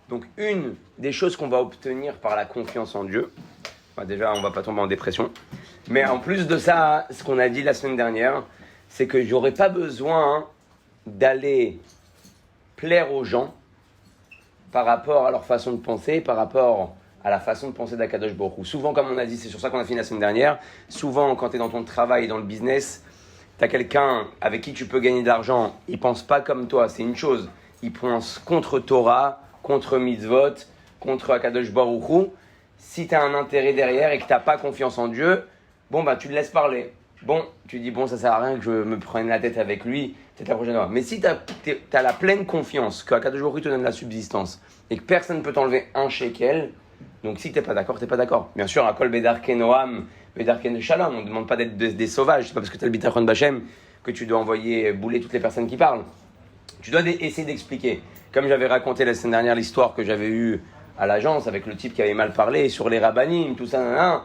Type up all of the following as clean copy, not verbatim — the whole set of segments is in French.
Donc, une des choses qu'on va obtenir par la confiance en Dieu, déjà, on ne va pas tomber en dépression, mais en plus de ça, ce qu'on a dit la semaine dernière, c'est que je n'aurai pas besoin d'aller plaire aux gens par rapport à leur façon de penser, par rapport à la façon de penser d'Akadosh Baruch Hu. Souvent, comme on a dit, c'est sur ça qu'on a fini la semaine dernière, souvent quand tu es dans ton travail, dans le business, tu as quelqu'un avec qui tu peux gagner de l'argent, il ne pense pas comme toi, c'est une chose, il pense contre Torah, contre Mitzvot, contre Akadosh Baruch Hu. Si tu as un intérêt derrière et que tu n'as pas confiance en Dieu, tu le laisses parler. Tu dis, ça sert à rien que je me prenne la tête avec lui, peut-être la prochaine fois. Mais si tu as la pleine confiance qu'Akadosh Baruch Hu te donne la subsistance et que personne ne peut t'enlever un shekel, donc si tu n'es pas d'accord, tu n'es pas d'accord. Bien sûr, à Kol Bedarke Noam, Bedarke Shalom, on ne demande pas d'être des sauvages. C'est pas parce que tu as le Bitachon Bachem que tu dois envoyer bouler toutes les personnes qui parlent. Tu dois essayer d'expliquer. Comme j'avais raconté la semaine dernière l'histoire que j'avais eue à l'agence avec le type qui avait mal parlé sur les rabbinim, tout ça,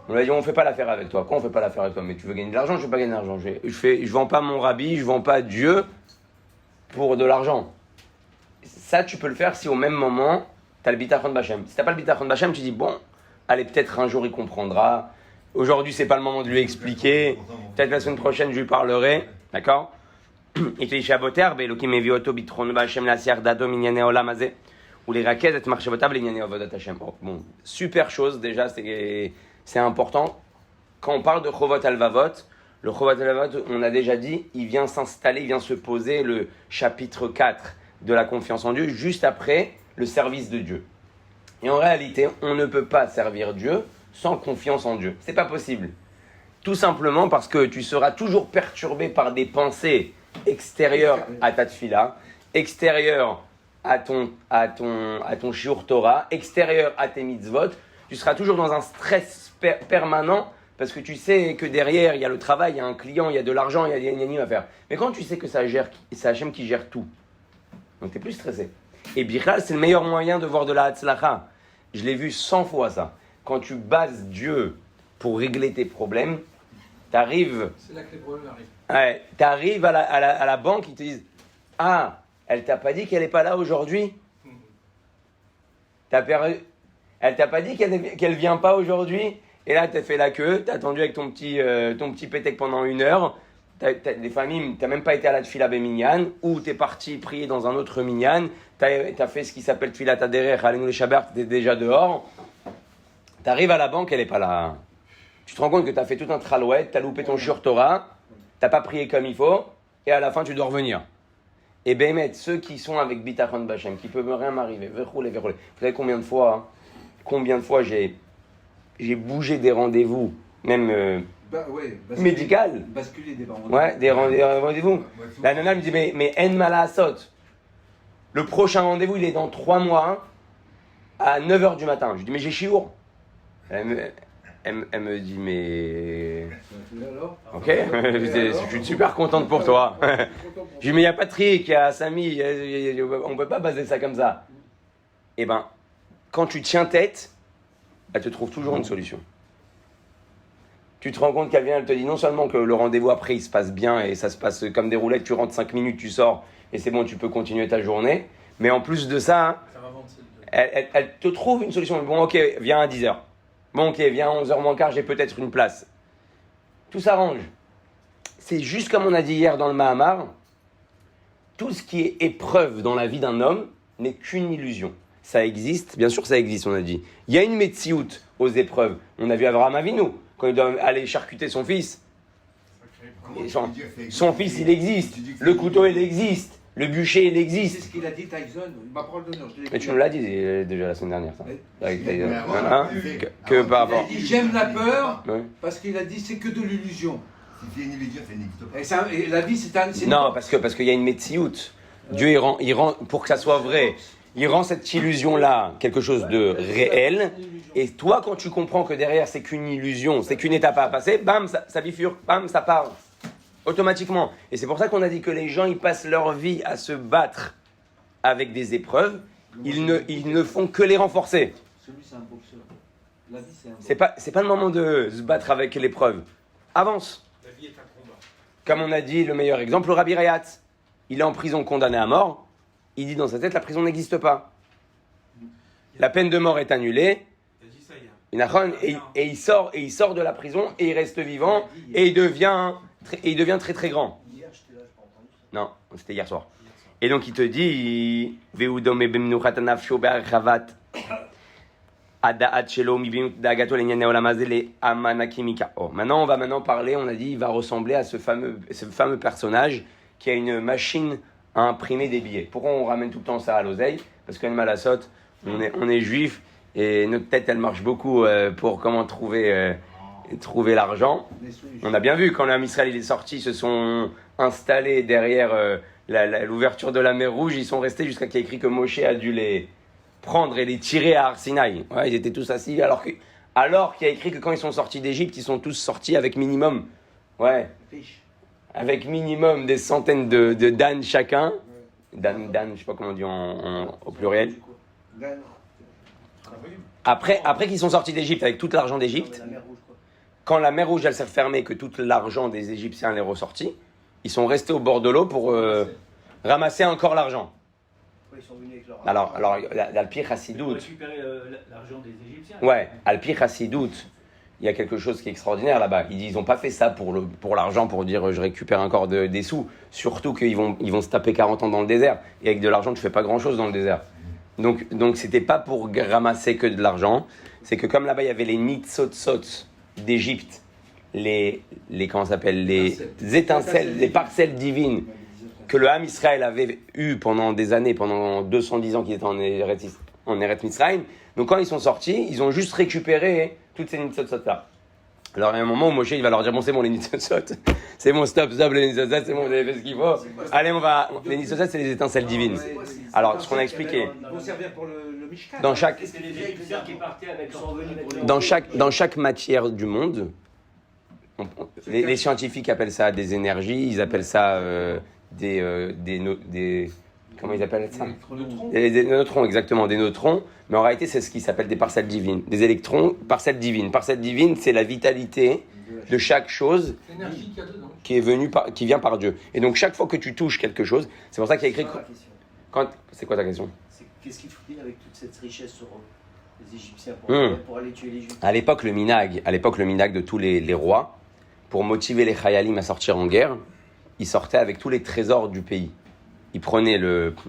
on lui a dit, on ne fait pas l'affaire avec toi. Quoi, on ne fait pas l'affaire avec toi? Mais tu veux gagner de l'argent? Je ne veux pas gagner de l'argent. Je vends pas mon rabbi, je ne vends pas Dieu pour de l'argent. Ça, tu peux le faire si au même moment, tu as le bitachon bachem. Si tu n'as pas le bitachon bachem, tu dis, allez, peut-être un jour il comprendra. Aujourd'hui, ce n'est pas le moment de lui expliquer. Peut-être la semaine prochaine, je lui parlerai. D'accord? Il te dit, Shaboter, Belokim evioto bitron bachem la siar dado minyane olam hazeh. Ou les raquettes, et marchavotav minyane avodat Hashem. Super chose, déjà, c'est important. Quand on parle de Chovot Alvavot, le Chovot Alvavot, on a déjà dit, il vient s'installer, il vient se poser le chapitre 4 de la confiance en Dieu, juste après le service de Dieu. Et en réalité, on ne peut pas servir Dieu sans confiance en Dieu. C'est pas possible. Tout simplement parce que tu seras toujours perturbé par des pensées extérieures à ta tfila, extérieures à ton shiur Torah, extérieures à tes mitzvot. Tu seras toujours dans un stress permanent parce que tu sais que derrière, il y a le travail, il y a un client, il y a de l'argent, il y a des gnanis à faire. Mais quand tu sais que c'est Hachem qui gère tout, donc tu n'es plus stressé. Et Bichal, c'est le meilleur moyen de voir de la Hatzlacha. Je l'ai vu 100 fois ça. Quand tu bases Dieu pour régler tes problèmes, tu arrives... C'est là que les problèmes arrivent. Ouais, tu arrives à la banque, ils te disent « Ah, elle t'a pas dit qu'elle n'est pas là aujourd'hui ?» Elle t'a pas dit qu'elle vient pas aujourd'hui? Et là, tu as fait la queue, tu as attendu avec ton petit pétec pendant 1 heure. Des familles, tu n'as même pas été à la Tfila Beminyan, ou tu es parti prier dans un autre Minyan. Tu as fait ce qui s'appelle Tfila Taderech, Alenu le Shabbat, tu étais déjà dehors. Tu arrives à la banque, elle n'est pas là. Tu te rends compte que tu as fait tout un tralouette, tu as loupé ton shiur Torah, tu n'as pas prié comme il faut, et à la fin, tu dois revenir. Et Bémet, ceux qui sont avec Bitachon Bachem, qui ne peuvent rien m'arriver, verroulé. Vous savez combien de fois j'ai bougé des rendez-vous, même médical. Basculer des rendez-vous. Ouais, des rendez-vous. La nana me dit, mais en malasot. Le prochain rendez-vous, il est dans 3 mois, à 9h du matin. Je dis, mais j'ai chiour. Elle me dit, mais... Ok, je suis super contente pour toi. Je dis, mais il n'y a pas de trick, il y a Samy, on ne peut pas baser ça comme ça. Eh ben, quand tu tiens tête, elle te trouve toujours une solution. Tu te rends compte qu'elle vient, elle te dit non seulement que le rendez-vous après il se passe bien et ça se passe comme des roulettes, tu rentres 5 minutes, tu sors et c'est bon, tu peux continuer ta journée. Mais en plus de ça, elle te trouve une solution. Bon, ok, viens à 10h. Bon, ok, viens à 11h moins quart, j'ai peut-être une place. Tout s'arrange. C'est juste comme on a dit hier dans le Mahamar, tout ce qui est épreuve dans la vie d'un homme n'est qu'une illusion. Ça existe, bien sûr ça existe, on a dit. Il y a une metsiout aux épreuves. On a vu Avraham Avinu, quand il doit aller charcuter son fils. Son fils, il existe. Le couteau, il existe. Le bûcher, il existe. C'est ce qu'il a dit Tyson. Ma parole d'honneur. Mais tu nous l'as dit déjà la semaine dernière, ça. Avec que par rapport. Il a dit j'aime la peur, parce qu'il a dit c'est que de l'illusion. Si c'est une illusion, c'est une Et la vie, c'est non, parce qu'il y a une metsiout. Dieu, il rend, pour que ça soit vrai, il rend cette illusion-là quelque chose de réel. Et toi, quand tu comprends que derrière, c'est qu'une illusion, c'est qu'une étape à passer, bam, ça bifurque, bam, ça part. Automatiquement. Et c'est pour ça qu'on a dit que les gens, ils passent leur vie à se battre avec des épreuves. Ils ne font que les renforcer. Celui, c'est un boxeur. La vie, c'est un boxeur. C'est pas le moment de se battre avec l'épreuve. Avance. La vie est un combat. Comme on a dit, le meilleur exemple, le Rabbi Rayat. il est en prison condamné à mort, il dit dans sa tête, la prison n'existe pas. La peine de mort est annulée. Et il sort de la prison et il reste vivant et il devient très très grand. Non, c'était hier soir. Et donc il te dit maintenant on va parler, on a dit il va ressembler à ce fameux personnage qui a une machine à imprimer des billets. Pourquoi on ramène tout le temps ça à l'oseille? Parce qu'on est mal à saute, on est juif. Et notre tête, elle marche beaucoup pour comment trouver l'argent. On a bien vu, quand l'Am Israël est sorti, ils se sont installés derrière l'ouverture de la mer Rouge. Ils sont restés jusqu'à qu'il y ait écrit que Moshe a dû les prendre et les tirer à Har Sinaï. Ouais, ils étaient tous assis, alors qu'il y a écrit que quand ils sont sortis d'Égypte, ils sont tous sortis avec minimum, avec minimum des centaines de Dan chacun. Dan, je sais pas comment on dit au pluriel. Après qu'ils sont sortis d'Égypte avec tout l'argent d'Égypte, quand la mer Rouge elle s'est fermée, que tout l'argent des Égyptiens est ressorti, ils sont restés au bord de l'eau pour ramasser encore l'argent. Ils sont venus avec leur alors Al-Pi Chassidout. Pour récupérer l'argent des Égyptiens. Ouais, Al-Pi Chassidout, il y a quelque chose qui est extraordinaire là-bas. Ils n'ont pas fait ça pour l'argent, pour dire je récupère encore des sous. Surtout qu'ils vont se taper 40 ans dans le désert. Et avec de l'argent, tu fais pas grand-chose dans le désert. Donc c'était pas pour ramasser que de l'argent, c'est que comme là-bas il y avait les nitzotzot d'Égypte, les étincelles, les parcelles divines que le Ham Israël avait eu pendant des années, pendant 210 ans qu'il était en Eretz Mitzrayim. Donc quand ils sont sortis, ils ont juste récupéré toutes ces nitzotzot là. Alors, il y a un moment où Moshe, il va leur dire, bon, c'est bon, les nitzotzot. C'est bon, stop, les nitzotzot, c'est bon, vous avez fait ce qu'il faut. Allez, les nitzotzot, c'est les étincelles divines. Alors, ce qu'on a expliqué. Ils vont servir pour le Mishkan. Dans chaque matière du monde, les scientifiques appellent ça des énergies, ils appellent ça comment ils appellent ça? Des neutrons, exactement, des neutrons. Mais en réalité, c'est ce qui s'appelle des parcelles divines. Des électrons, parcelles divines. Parcelles divines, c'est la vitalité de chaque chose qui vient par Dieu. Et donc, chaque fois que tu touches quelque chose, c'est pour ça qu'il y a écrit... C'est quoi ta question? Qu'est-ce qu'il faut dire avec toute cette richesse sur les Égyptiens pour aller tuer les Juifs? À l'époque, le minhag de tous les rois, pour motiver les Chayalim à sortir en guerre, ils sortaient avec tous les trésors du pays. Ils prenaient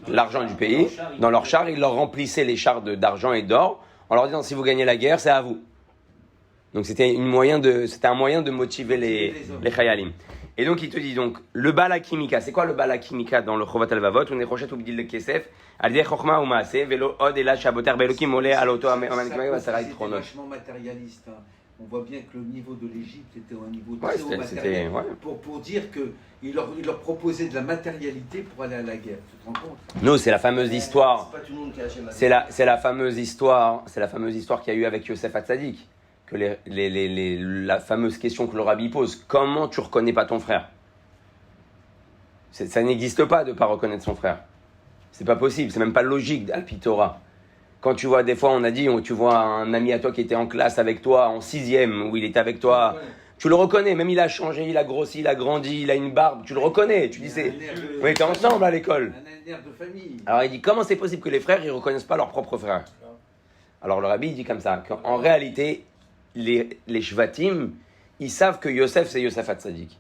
l'argent du pays dans leurs chars, ils leur remplissaient les chars d'argent et d'or en leur disant si vous gagnez la guerre, c'est à vous. Donc c'était un moyen de motiver les Chayalim. Et donc il te dit donc le Bala Kimika, c'est quoi le Bala Kimika dans le Chovat Al-Vavot? On est rochet ou bdil le Kesef, al-dir Chochma ou Maase, velo od et la Shaboter Belokim olé à l'auto Amanikimaka Vasarai Tronot. C'est vachement matérialiste. On voit bien que le niveau de l'Égypte était un niveau très haut matériel. Pour dire qu'il leur proposait de la matérialité pour aller à la guerre. Tu te rends compte? Non, c'est la fameuse histoire. C'est pas tout le monde qui a acheté C'est la fameuse histoire qu'il y a eu avec Yosef Hatzadik. Que la fameuse question que le rabbi pose, comment tu reconnais pas ton frère? Ça n'existe pas de pas reconnaître son frère. C'est pas possible, c'est même pas logique d'Al-Pi Torah. Quand tu vois, des fois on a dit, tu vois un ami à toi qui était en classe avec toi, en 6e, où il était avec toi, tu le reconnais, même il a changé, il a grossi, il a grandi, il a une barbe, tu le reconnais, tu dis on était ensemble à l'école. Un air de famille. Alors il dit, comment c'est possible que les frères, ils reconnaissent pas leur propre frère? Alors le rabbi il dit comme ça, qu'en réalité, les Shvatim, ils savent que Yosef, c'est Yosef Hatzadik.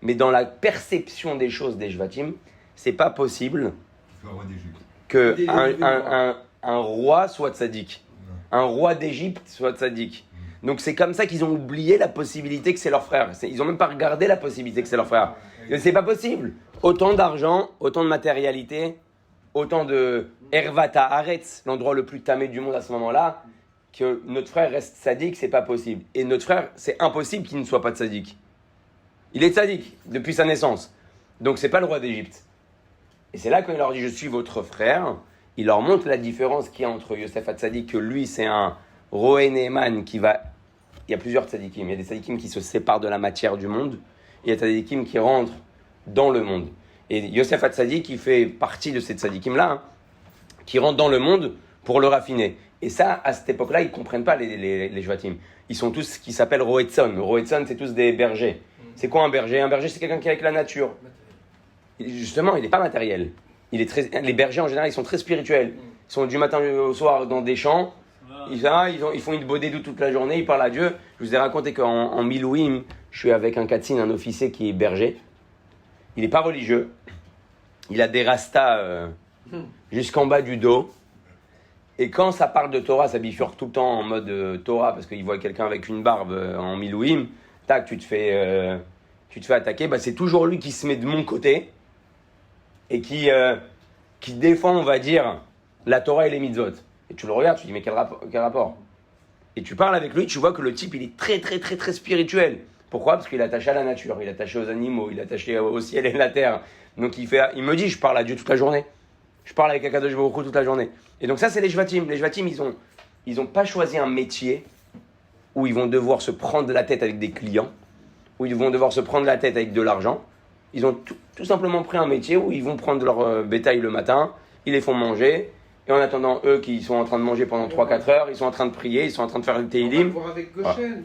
Mais dans perception des choses des Shvatim, c'est pas possible qu'un roi soit tzaddik. Un roi d'Égypte soit tzaddik. Donc c'est comme ça qu'ils ont oublié la possibilité que c'est leur frère. Ils n'ont même pas regardé la possibilité que c'est leur frère. C'est pas possible. Autant d'argent, autant de matérialité, autant de Hervata Haaretz, l'endroit le plus tamé du monde à ce moment-là, que notre frère reste tzaddik, c'est pas possible. Et notre frère, c'est impossible qu'il ne soit pas tzaddik. Il est tzaddik depuis sa naissance. Donc c'est pas le roi d'Égypte. Et c'est là quand il leur dit je suis votre frère, il leur montre la différence qu'il y a entre Yosef Hatzadik, que lui c'est un Roé Neeman qui va... Il y a plusieurs tzadikim. Il y a des tzadikim qui se séparent de la matière du monde. Et il y a des tzadikim qui rentrent dans le monde. Et Yosef Hatzadik, il fait partie de ces tzadikim-là, qui rentrent dans le monde pour le raffiner. Et ça, à cette époque-là, ils ne comprennent pas les Shvatim. Ils sont tous ce qui s'appelle Roetson. Roetson, c'est tous des bergers. C'est quoi un berger? Un berger, c'est quelqu'un qui est avec la nature. Justement, il n'est pas matériel. Les bergers, en général, ils sont très spirituels. Ils sont du matin au soir dans des champs. Ils font une bodé toute la journée, ils parlent à Dieu. Je vous ai raconté qu'en Milouim, je suis avec un katzin, un officier qui est berger. Il n'est pas religieux. Il a des rastas jusqu'en bas du dos. Et quand ça parle de Torah, ça bifurque tout le temps en mode Torah, parce qu'il voit quelqu'un avec une barbe en Milouim. Tac, tu te fais attaquer. C'est toujours lui qui se met de mon côté et qui défend, on va dire, la Torah et les mitzvot. Et tu le regardes, tu te dis, mais quel rapport? Et tu parles avec lui, tu vois que le type, il est très, très, très, très spirituel. Pourquoi? Parce qu'il est attaché à la nature, il est attaché aux animaux, il est attaché au ciel et à la terre. Donc il me dit, je parle à Dieu toute la journée. Je parle avec Akadosh Baruch Hu toute la journée. Et donc ça, c'est les Shvatim. Les Shvatim, ils ont pas choisi un métier où ils vont devoir se prendre la tête avec des clients, où ils vont devoir se prendre la tête avec de l'argent. Ils ont tout simplement pris un métier où ils vont prendre leur bétail le matin, ils les font manger, et en attendant, eux qui sont en train de manger pendant 3-4 heures, ils sont en train de prier, ils sont en train de faire le Teilim.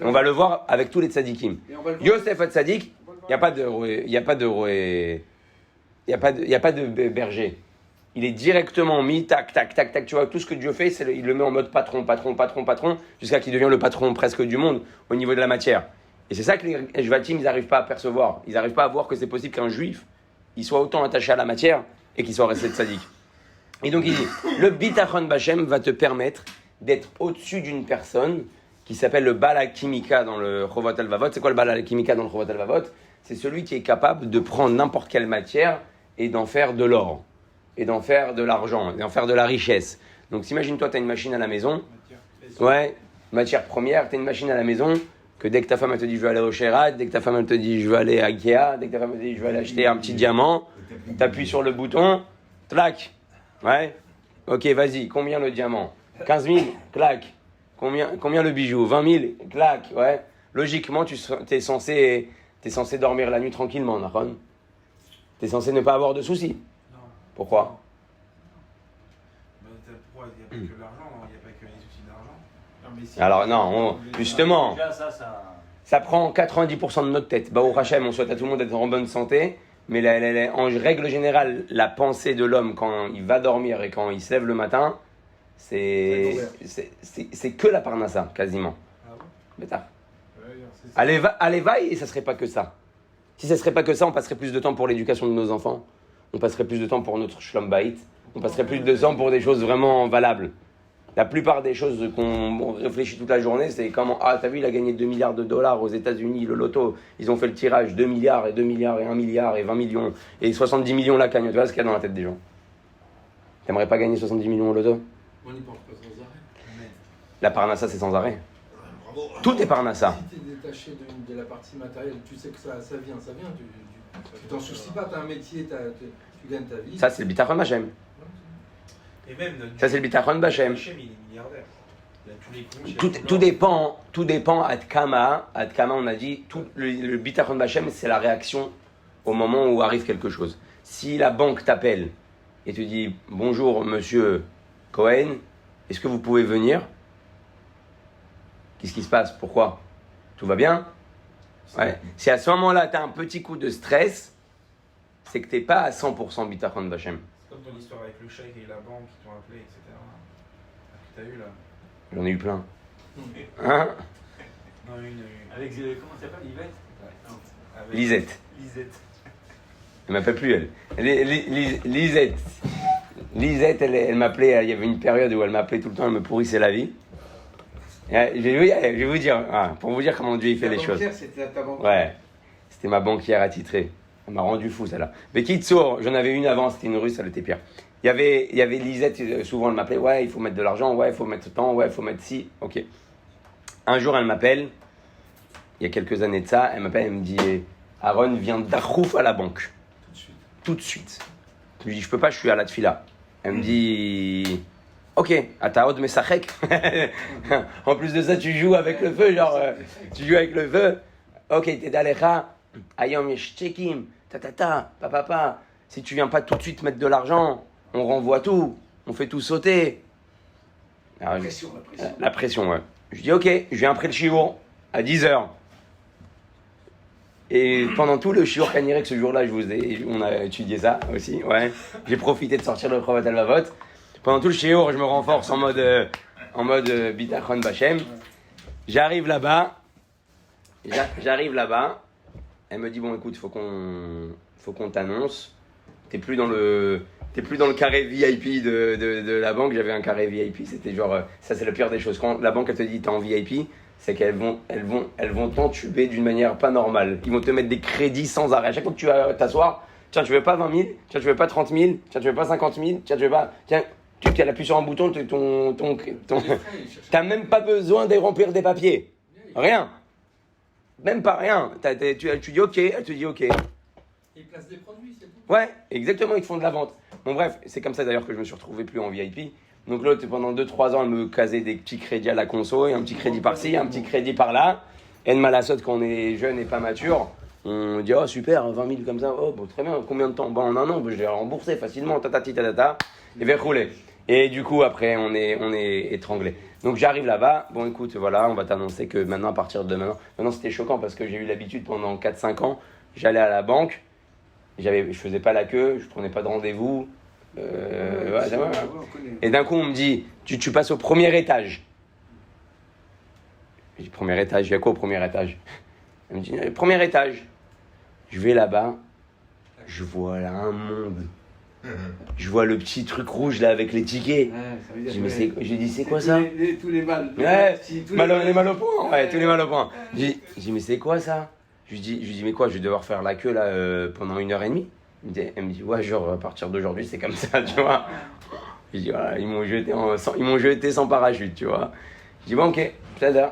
On va le voir avec tous les tzadikim. Yosef Tzadik, il n'y a pas de berger. Il est directement mis, tac, tac, tac, tac. Tu vois, tout ce que Dieu fait, il le met en mode patron, jusqu'à qu'il devienne le patron presque du monde au niveau de la matière. Et c'est ça que les Shvatim, ils n'arrivent pas à percevoir. Ils n'arrivent pas à voir que c'est possible qu'un juif, il soit autant attaché à la matière et qu'il soit resté tzadik. Et donc il dit, le bitachon b'Hashem va te permettre d'être au-dessus d'une personne qui s'appelle le Baal HaKimika dans le Chovot HaLevavot. C'est quoi le Baal HaKimika dans le Chovot HaLevavot? C'est celui qui est capable de prendre n'importe quelle matière et d'en faire de l'or, et d'en faire de l'argent, et d'en faire de la richesse. Donc imagine-toi, tu as une machine à la maison, matière première, tu as une machine à la maison, que dès que ta femme elle te dit je veux aller au Sherat, dès que ta femme elle te dit je veux aller à Ikea, dès que ta femme elle te dit je veux aller acheter un petit diamant, tu appuies sur le bouton, clac. Ouais. Ok, vas-y. Combien le diamant? 15 000, clac. Combien le bijou? 20 000, clac. Ouais. Logiquement, tu es censé dormir la nuit tranquillement, Nahon. Tu es censé ne pas avoir de soucis. Non. Pourquoi? Pourquoi il n'y a pas que l'argent, il n'y a pas que les soucis d'argent. Alors non, justement, ça prend 90% de notre tête. Baruch Hashem, on souhaite à tout le monde d'être en bonne santé. Mais en règle générale, la pensée de l'homme quand il va dormir et quand il se lève le matin, c'est que la parnassa, quasiment. Ah bon? Bêta. Allez, vaille, et ça serait pas que ça. Si ça serait pas que ça, on passerait plus de temps pour l'éducation de nos enfants, on passerait plus de temps pour notre shlom bayit, on passerait plus de temps pour des choses vraiment valables. La plupart des choses qu'on réfléchit toute la journée, c'est comment, t'as vu, il a gagné 2 milliards de dollars aux États-Unis, le loto. Ils ont fait le tirage 2 milliards et 2 milliards et 1 milliard et 20 millions et 70 millions la cagnotte. Tu vois ce qu'il y a dans la tête des gens? T'aimerais pas gagner 70 millions au loto? On n'y pense pas sans arrêt. La parnassa, c'est sans arrêt. Bravo. Tout est parnassa. Si tu es détaché de la partie matérielle, tu sais que ça vient. Tu t'en soucies pas, tu as un métier, tu gagnes ta vie. Ça, c'est le bitachon b'Hashem. Et même ça, c'est le bitachon b'Hashem. Il est milliardaire. Il a tous les comptes. Tout dépend ad kama, on a dit, le bitachon b'Hashem, c'est la réaction au moment où arrive quelque chose. Si la banque t'appelle et te dit « Bonjour, monsieur Cohen, est-ce que vous pouvez venir ?» Qu'est-ce qui se passe? Pourquoi? Tout va bien? Ouais. Si à ce moment-là, tu as un petit coup de stress, c'est que tu n'es pas à 100% bitachon b'Hashem. C'est comme ton histoire avec le chèque et la banque qui t'ont appelé, etc. Que tu as eu là. J'en ai eu plein. Hein? Non, avec, comment ça s'appelle? Yvette? Non. Avec Lisette. Elle m'appelle plus, elle. Lisette, elle m'appelait, il y avait une période où elle m'appelait tout le temps, elle me pourrissait la vie. Je vais vous dire, pour vous dire comment Dieu il fait les choses. C'était ta banquière. Ouais, c'était ma banquière attitrée. Elle m'a rendu fou, celle-là. Mais Kitsour, j'en avais une avant, c'était une russe, elle était pire. Il y avait Lisette, souvent elle m'appelait, ouais, il faut mettre de l'argent, ouais, il faut mettre temps, ouais, il faut mettre ci, ok. Un jour, elle m'appelle, il y a quelques années de ça, elle m'appelle, elle me dit, Aaron vient d'Achouf à la banque. Tout de suite. Je lui dis, je peux pas, je suis à la tfila. Elle me dit, ok, Ataod Mesachek. En plus de ça, tu joues avec le feu, genre, tu joues avec le feu. Ok, t'es d'Alecha, Ayom Yeshchekim, papa. Si tu viens pas tout de suite mettre de l'argent, on renvoie tout, on fait tout sauter. Alors, la pression, ouais. Je dis, ok, je viens après le shiur, à 10h. Et pendant tout le shiur Kanirek, ce jour-là, on a étudié ça aussi, ouais. J'ai profité de sortir le Chovat Alvavot. Pendant tout le shiur, je me renforce en mode Bitachon Bachem. J'arrive là-bas. Elle me dit, bon, écoute, faut qu'on t'annonce. T'es plus dans le carré VIP de la banque. J'avais un carré VIP, c'était genre, ça c'est le pire des choses. Quand la banque elle te dit t'es en VIP, c'est qu'elles vont t'entuber d'une manière pas normale. Ils vont te mettre des crédits sans arrêt. À chaque fois que tu vas t'asseoir, tiens, tu veux pas 20 000, tiens, tu veux pas 30 000, tiens, tu veux pas 50 000, tiens, tu veux pas, tiens, tu appuies sur un bouton, t'as même pas besoin de remplir des papiers. Rien. Même pas rien. Tu dis ok, elle te dit ok. Ils placent des produits, c'est tout. Ouais, exactement, ils te font de la vente. Bon bref, c'est comme ça d'ailleurs que je me suis retrouvé plus en VIP. Donc l'autre, pendant 2-3 ans, elle me casait des petits crédits à la conso, et un petit crédit par-ci, un petit crédit par-là. Et de malassote, quand on est jeune et pas mature, on dit oh super, 20 000 comme ça, oh bon, très bien, combien de temps? Bon, en un an, je l'ai remboursé facilement, et vers rouler. Et du coup, après, on est étranglé. Donc j'arrive là-bas, bon écoute, voilà, on va t'annoncer que maintenant, à partir de maintenant c'était choquant parce que j'ai eu l'habitude pendant 4-5 ans, j'allais à la banque, je faisais pas la queue, je prenais pas de rendez-vous. Et d'un coup, on me dit, tu passes au premier étage. Je dis, premier étage, il y a quoi au premier étage? Elle me dit, premier étage. Je vais là-bas, je vois là un monde. Je vois le petit truc rouge là avec les tickets. J'ai dit, c'est quoi ça? Tous les mal. Ouais, les mal au point. Ouais, tous les mal au point. J'ai dit, mais c'est quoi ça? Je lui dis, mais quoi, je vais devoir faire la queue là pendant 1h30? Elle me dit, ouais, genre, à partir d'aujourd'hui, c'est comme ça, tu vois. Je dis, voilà, ils m'ont jeté sans parachute, tu vois. Je dis, bon, ok, c'est-à-dire,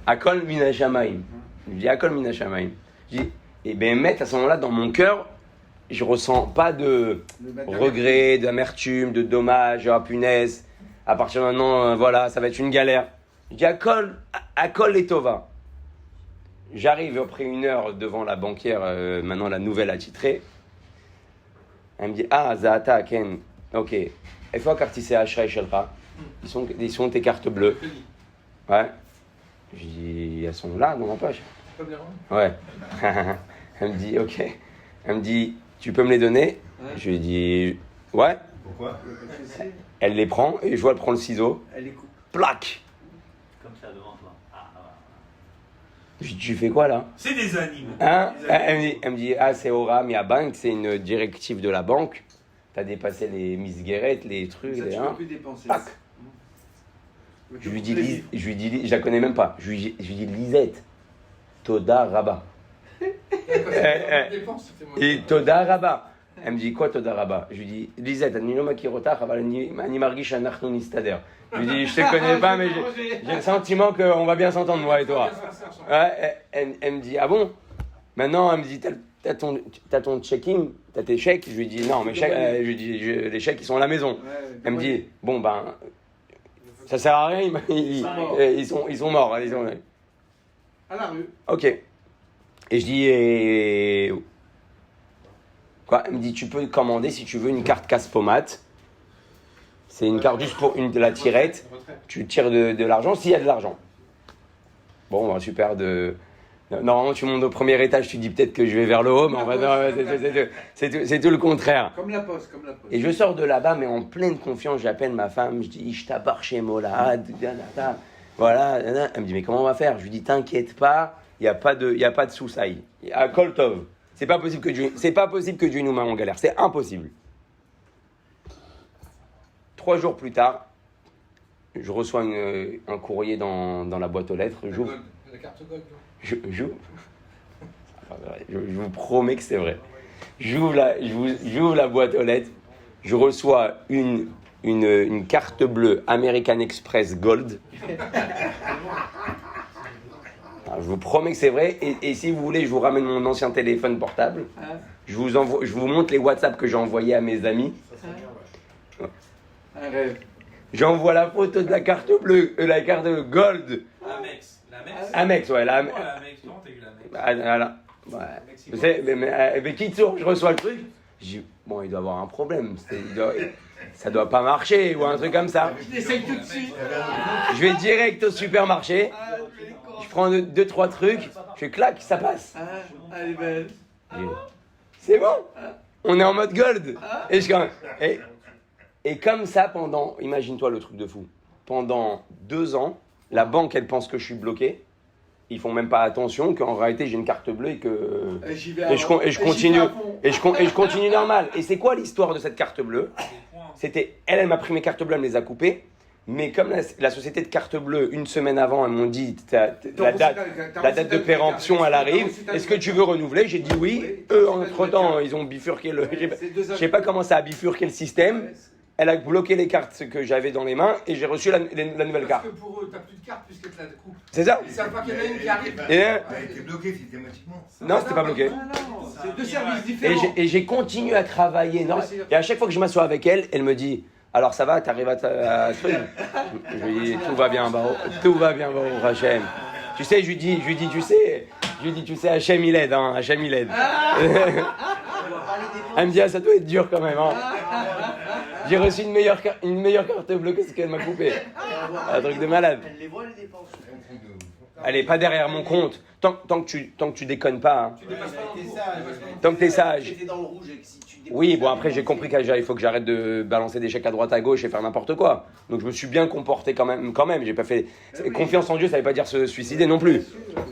Akol Mina Shamaim. Je dis, Akol Mina Shamaim. Je dis, et bien, mettre à ce moment-là, dans mon cœur, je ressens pas de regret, d'amertume, de dommage, ah punaise, à partir de maintenant, voilà, ça va être une galère. Je dis, Akol et Tova. J'arrive après 1 heure devant la banquière, maintenant la nouvelle attitrée. Elle me dit, ah, Zahata, Ken, ok. Il faut cartisser Ashray Shelcha. Ils sont tes cartes bleues. Ouais. Je dis, elles sont là dans ma poche. Ouais. Elle me dit, ok. Elle me dit, tu peux me les donner? Je lui dis, ouais. Pourquoi? Elle les prend et je vois, elle prend le ciseau. Elle les coupe. Plaque. Comme ça devant toi. Je dis, tu fais quoi là? C'est des animaux. Hein? Elle me dit, ah, c'est Ora Mia Bank, c'est une directive de la banque. T'as dépassé les misguerettes, les trucs. Ça, les tu peux plus dépenser. Pac. Je lui dis, je la connais même pas. Je lui dis, Lisette, Toda Rabat. Et Toda Rabat. Elle me dit, quoi Toda Rabat? Je lui dis, Lisette, je lui dis, je te connais pas, mais j'ai le sentiment qu'on va bien s'entendre, moi et toi. Ouais, elle me dit, ah bon? Maintenant, elle me dit, t'as ton checking, t'as tes chèques? Je lui dis, non, mes chèques, je lui dis, les chèques, ils sont à la maison. Elle me dit, bon, ben, ça sert à rien, ils sont morts. Ils sont... À la rue. Ok. Et je dis, quoi? Elle me dit, tu peux commander si tu veux une carte casse-pommade. C'est une carte juste pour de la tirette. Tu tires de l'argent s'il y a de l'argent. Bon, super. Normalement, tu montes au premier étage, tu dis peut-être que je vais vers le haut, mais en fait, c'est tout le contraire. Comme la poste. Et je sors de là-bas, mais en pleine confiance, j'appelle ma femme, je dis, je t'abarre chez Mola, voilà. Elle me dit, mais comment on va faire? Je lui dis, t'inquiète pas, il n'y a pas de soussaille. À Koltov, c'est pas possible que Dieu nous mette en galère, c'est impossible. 3 jours plus tard, je reçois un courrier dans la boîte aux lettres. J'ouvre. La carte gold. Je vous promets que c'est vrai. J'ouvre la boîte aux lettres. Je reçois une carte bleue American Express Gold. Alors, je vous promets que c'est vrai. Et si vous voulez, je vous ramène mon ancien téléphone portable. Je vous montre les WhatsApp que j'ai envoyés à mes amis. Un rêve. J'envoie la photo de la carte bleue, la carte Gold. Amex, ouais. Amex, non, t'as eu l'Amex. Voilà. Ouais. Mais avec qui je reçois le truc? Je dis, bon, il doit avoir un problème. Ça doit pas marcher ou un truc comme ça. Je l'essaye tout de suite. Je vais direct au supermarché. Je prends 2-3 trucs. que clac, ça passe. Elle est belle. C'est bon. On est en mode gold. Et comme ça pendant, imagine-toi le truc de fou, pendant 2 ans, la banque, elle pense que je suis bloqué. Ils font même pas attention qu'en réalité j'ai une carte bleue et que je continue normal. Et c'est quoi l'histoire de cette carte bleue? C'était elle m'a pris mes cartes bleues, elle me les a coupées. Mais comme la société de carte bleue, une semaine avant, elles m'ont dit la date de péremption, elle arrive. Est-ce que tu veux renouveler? J'ai dit oui. Eux, entre-temps, ils ont bifurqué le... Je sais pas comment ça a bifurqué le système. Elle a bloqué les cartes que j'avais dans les mains et j'ai reçu la nouvelle carte. Parce que pour eux, t'as plus de cartes puisque tu la coupes. C'est ça. Ils savent pas qu'il y en a une qui arrive. Elle était bloquée systématiquement. Non, c'était pas bloqué. C'est 2 services différents. Et j'ai continué à travailler. Non, et à chaque fois que je m'assois avec elle, elle me dit... Alors ça va, t'arrives à truc. Je lui dis tout va bien, Baruch Hashem. Tu sais, je lui dis, tu sais, Hashem il aide, hein, Hashem il aide. Elle me dit, ah, ça doit être dur quand même, hein. J'ai reçu une meilleure carte bleue que ce qu'elle m'a coupé. Un truc de malade. Elle les voit, les dépenses. Elle est pas derrière mon compte. Tant que tu déconnes pas. Hein. Tant que t'es sage. Oui, bon après j'ai compris qu'il faut que j'arrête de balancer des chèques à droite à gauche et faire n'importe quoi. Donc je me suis bien comporté quand même. J'ai pas fait confiance en Dieu, ça veut pas dire se suicider non plus.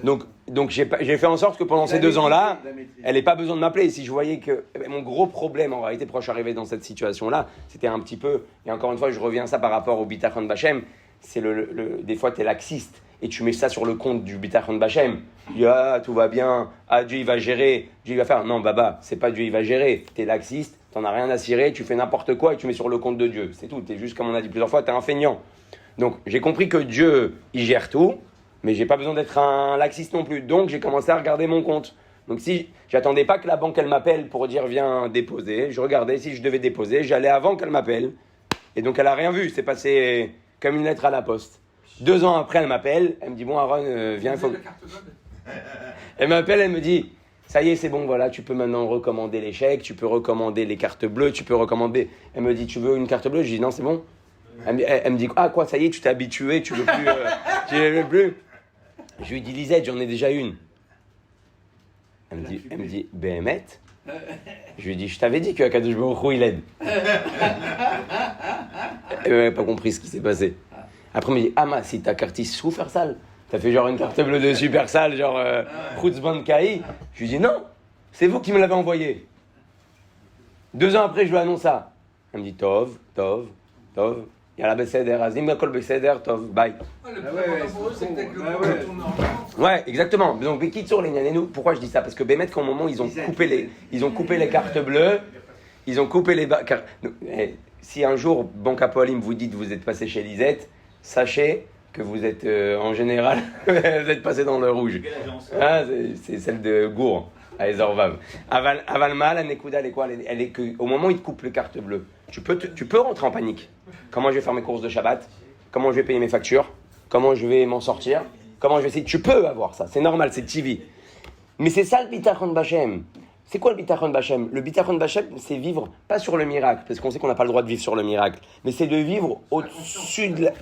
Donc j'ai fait en sorte que pendant ces 2 ans-là, elle n'ait pas besoin de m'appeler. Si je voyais que mon gros problème en réalité, pourquoi je suis arrivé dans cette situation-là, c'était un petit peu, et encore une fois je reviens à ça par rapport au Bitachon Bachem, c'est des fois t'es laxiste. Et tu mets ça sur le compte du Bitachon Bachem. Tu dis, ah, tout va bien, ah, Dieu il va gérer, Dieu il va faire. Non, Baba, c'est pas Dieu il va gérer. T'es laxiste, t'en as rien à cirer, tu fais n'importe quoi et tu mets sur le compte de Dieu. C'est tout, t'es juste, comme on a dit plusieurs fois, t'es un feignant. Donc, j'ai compris que Dieu, il gère tout, mais j'ai pas besoin d'être un laxiste non plus. Donc, j'ai commencé à regarder mon compte. Donc, si j'attendais pas que la banque, elle m'appelle pour dire, viens déposer, je regardais si je devais déposer, j'allais avant qu'elle m'appelle. Et donc, elle a rien vu, c'est passé comme une lettre à la poste. 2 ans après, elle m'appelle, elle me dit, bon Aaron, viens, il faut... Elle m'appelle, elle me dit, ça y est, c'est bon, voilà, tu peux maintenant recommander les chèques, tu peux recommander les cartes bleues, tu peux recommander... Elle me dit, tu veux une carte bleue? Je dis, non, c'est bon. Elle me dit, ah quoi, ça y est, tu t'es habitué, tu veux plus... tu veux plus. Je lui dis, Lisette, j'en ai déjà une. Elle me dit, Béhémet? Je lui dis, je t'avais dit que Akadosh Baruch Hu, il aide. Elle n'avait pas compris ce qui s'est passé. Après, elle me dit, ah, ma, si ta carte est super sale, t'as fait genre une carte bleue de super sale, genre Khoutzban Kai. Je lui dis, non, c'est vous qui me l'avez envoyé. 2 ans après, je lui annonce ça. Elle me dit, Tov. Il y a la Besséder, Azim Gakol Besséder, Tov, bye. Ouais, exactement. Donc, Bekitsour, les Nyanenou, pourquoi je dis ça? Parce que Bémet, qu'au moment, ils ont coupé les cartes bleues, ils ont coupé les... Si un jour, Banque Apoalim vous dit que vous êtes passé chez Lisette, sachez que vous êtes en général, vous êtes passé dans le rouge. Ah, c'est celle de Gour, à Ezorvav. Avalma, la Nekuda, elle est quoi? Elle est que, au moment où ils te coupent les cartes bleues, tu peux rentrer en panique. Comment je vais faire mes courses de Shabbat? Comment je vais payer mes factures? Comment je vais m'en sortir? Comment je vais essayer? Tu peux avoir ça, c'est normal, c'est TV. Mais c'est ça le Bitachon Bachem. C'est quoi le Bitachon Bachem? Le Bitachon Bachem, c'est vivre pas sur le miracle, parce qu'on sait qu'on n'a pas le droit de vivre sur le miracle, mais c'est de vivre au-dessus de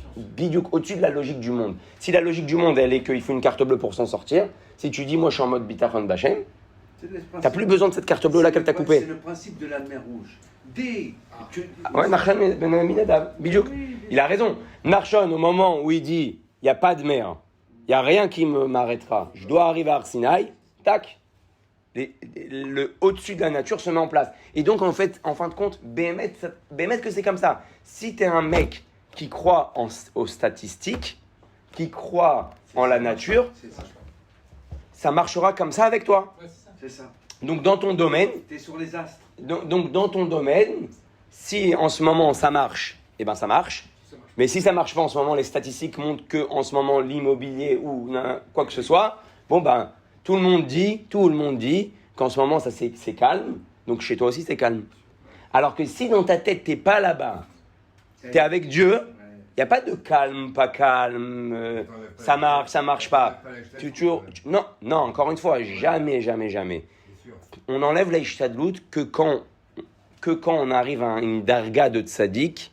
la logique du monde. Si la logique du monde, elle est qu'il faut une carte bleue pour s'en sortir, si tu dis, moi je suis en mode Bitachon Bachem, t'as plus besoin de cette carte bleue là qu'elle t'a coupée. C'est le principe de la mer Rouge. Ouais, Narshon ben Aminadav, Bijouk. Il a raison. Narshon, au moment où il dit, il n'y a pas de mer, il n'y a rien qui m'arrêtera, je dois arriver à Arsinaï, tac. Le au-dessus de la nature se met en place. Et donc, en fait, en fin de compte, Béhémet que c'est comme ça. Si tu es un mec qui croit aux statistiques, qui croit en la nature, ça marchera comme ça avec toi. C'est ça. Donc, dans ton domaine... Tu es sur les astres. Donc, dans ton domaine, si en ce moment ça marche, eh ben ça marche. Mais si ça marche pas en ce moment, les statistiques montrent que en ce moment, l'immobilier ou quoi que ce soit, bon ben... Tout le monde dit qu'en ce moment, ça c'est calme, donc chez toi aussi c'est calme. Alors que si dans ta tête, t'es pas là-bas, t'es avec Dieu, il n'y a pas de calme, pas calme, ça marche pas. Non, encore une fois, jamais. On enlève la ishtadlout que quand on arrive à une darga de tzaddik,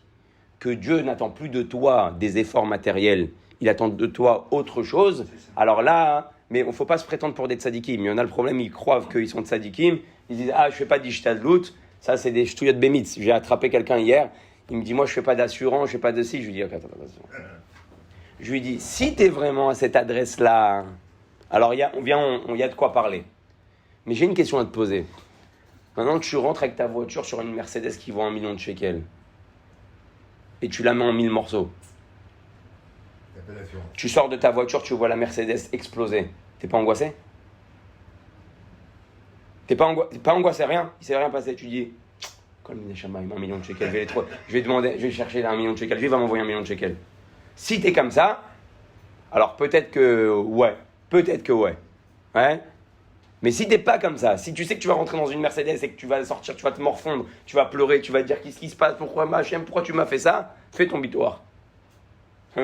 que Dieu n'attend plus de toi des efforts matériels, il attend de toi autre chose, alors là, mais il ne faut pas se prétendre pour des tzadikim. Il y en a le problème, ils croient qu'ils sont tzadikim. Ils disent, je ne fais pas d'ishtadlout. Ça, c'est des ch'touillottes bémitz. J'ai attrapé quelqu'un hier. Il me dit, moi, je ne fais pas d'assurance, je ne fais pas de ci. Je lui dis, ok, attends. Je lui dis, si tu es vraiment à cette adresse-là, alors il y a de quoi parler. Mais j'ai une question à te poser. Maintenant que tu rentres avec ta voiture sur une Mercedes qui vaut 1 million de shekels, et tu la mets en 1000 morceaux, tu sors de ta voiture, tu vois la Mercedes exploser. T'es pas angoissé? T'es pas angoissé, rien. Il s'est rien passé. Tu dis, Kol Mina Shamayim, 1 million de shekels. Je vais chercher 1 million de shekels. Lui va m'envoyer 1 million de shekels. Si t'es comme ça, alors peut-être que ouais. Ouais. Mais si t'es pas comme ça, si tu sais que tu vas rentrer dans une Mercedes et que tu vas sortir, tu vas te morfondre, tu vas pleurer, tu vas te dire qu'est-ce qui se passe, pourquoi tu m'as fait ça, fais ton bitoire.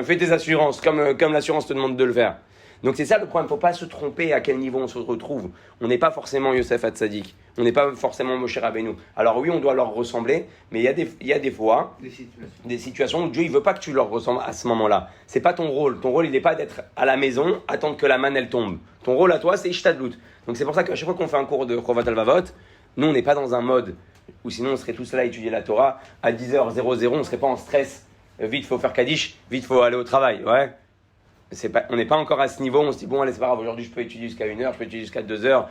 Fais tes assurances, comme l'assurance te demande de le faire. Donc c'est ça le problème, il ne faut pas se tromper à quel niveau on se retrouve. On n'est pas forcément Yosef Hatzadik, on n'est pas forcément Moshe Rabbeinu. Alors oui, on doit leur ressembler, mais il y a des fois des situations où Dieu ne veut pas que tu leur ressembles à ce moment-là. Ce n'est pas ton rôle. Ton rôle, il n'est pas d'être à la maison, attendre que la manne elle tombe. Ton rôle à toi, c'est Ishtadlut. Donc c'est pour ça qu'à chaque fois qu'on fait un cours de Chovat Alvavot, nous on n'est pas dans un mode où sinon on serait tous là à étudier la Torah à 10h00, on ne serait pas en stress. Vite, il faut faire Kaddish, vite, il faut aller au travail. Ouais. On n'est pas encore à ce niveau, on se dit, bon, allez, c'est pas grave, aujourd'hui je peux étudier jusqu'à 1h, je peux étudier jusqu'à 2h.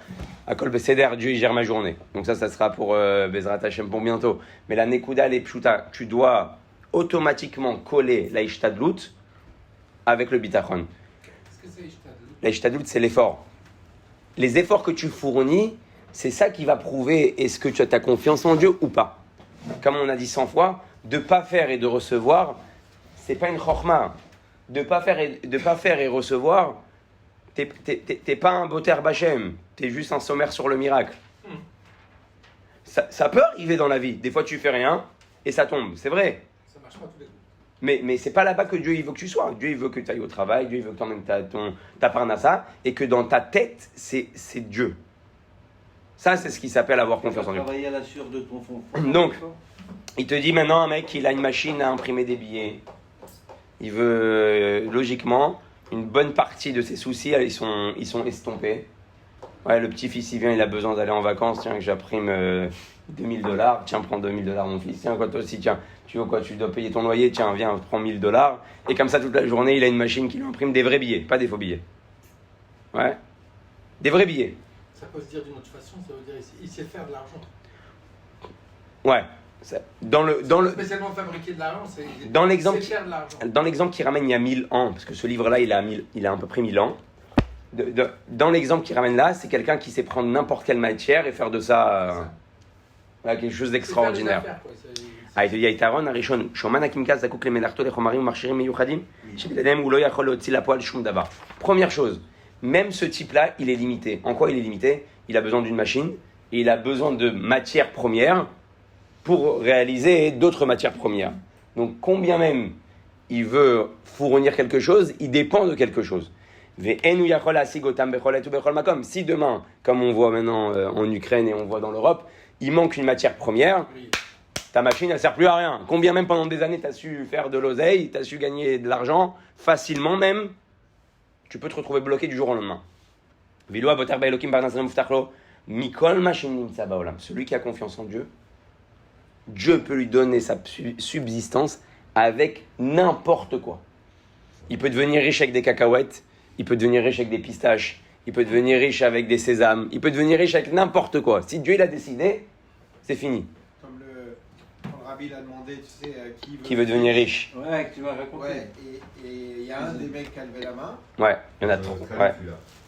À Kol Beseder, Dieu il gère ma journée. Donc ça sera pour Bezrat Hashem pour bientôt. Mais la Nekuda, les Pshuta, tu dois automatiquement coller la Ishtadlut avec le Bitachon. Qu'est-ce que c'est Ishtadlut? La Ishtadlut, c'est l'effort. Les efforts que tu fournis, c'est ça qui va prouver est-ce que tu as ta confiance en Dieu ou pas. Comme on a dit 100 fois, de ne pas faire et de recevoir, c'est pas une chorma. De pas faire et recevoir, t'es pas un boter bachem, t'es juste un sommaire sur le miracle. Ça peut arriver dans la vie. Des fois tu fais rien et ça tombe, c'est vrai. Ça marche pas tous les coups. Mais c'est pas là-bas que Dieu il veut que tu sois. Dieu il veut que tu ailles au travail, Dieu il veut que tu emmènes ta parnassa et que dans ta tête c'est Dieu. Ça c'est ce qui s'appelle avoir confiance en Dieu. Travailler à la sueur de ton fond. Donc, il te dit maintenant un mec il a une machine à imprimer des billets. Il veut, logiquement, une bonne partie de ses soucis, ils sont estompés. Ouais, le petit-fils, il vient, il a besoin d'aller en vacances. Tiens, que j'imprime $2000. Tiens, prends $2000, mon fils. Tiens, quoi, toi aussi, tiens, tu veux quoi, tu dois payer ton loyer. Tiens, viens, prends $1000. Et comme ça, toute la journée, il a une machine qui lui imprime des vrais billets, pas des faux billets. Ouais. Des vrais billets. Ça peut se dire d'une autre façon, ça veut dire il sait faire de l'argent. Ouais. Spécialement fabriquer de l'argent, c'est dans l'exemple faire de l'argent. Dans l'exemple qui ramène il y a 1000 ans, parce que ce livre-là, il a à peu près 1000 ans. Dans l'exemple qui ramène là, c'est quelqu'un qui sait prendre n'importe quelle matière et faire de ça quelque chose d'extraordinaire. Il te dit Aïtaron, Arishon, Shoman Akimkaz, Zakuk le Melarto, les Chomarim, Marchirim, Meyuchadim, Shebedadem, Ulo Yachol, Otsi, la poêle, Shum Davar. Première chose, même ce type-là, il est limité. En quoi il est limité? Il a besoin d'une machine et il a besoin de matières premières pour réaliser d'autres matières premières. Donc, combien même il veut fournir quelque chose, il dépend de quelque chose. Si demain, comme on voit maintenant en Ukraine et on voit dans l'Europe, il manque une matière première, ta machine, elle ne sert plus à rien. Combien même pendant des années, tu as su faire de l'oseille, tu as su gagner de l'argent, facilement même, tu peux te retrouver bloqué du jour au lendemain. Celui qui a confiance en Dieu, Dieu peut lui donner sa subsistance avec n'importe quoi. Il peut devenir riche avec des cacahuètes, il peut devenir riche avec des pistaches, il peut devenir riche avec des sésames, il peut devenir riche avec n'importe quoi. Si Dieu il a décidé, c'est fini. Comme le rabbi l'a demandé, tu sais, qui veut devenir riche. Ouais, que tu m'as raconté. Ouais, et il y a un des mecs qui a levé la main. Ouais, il y en a trop. Ouais.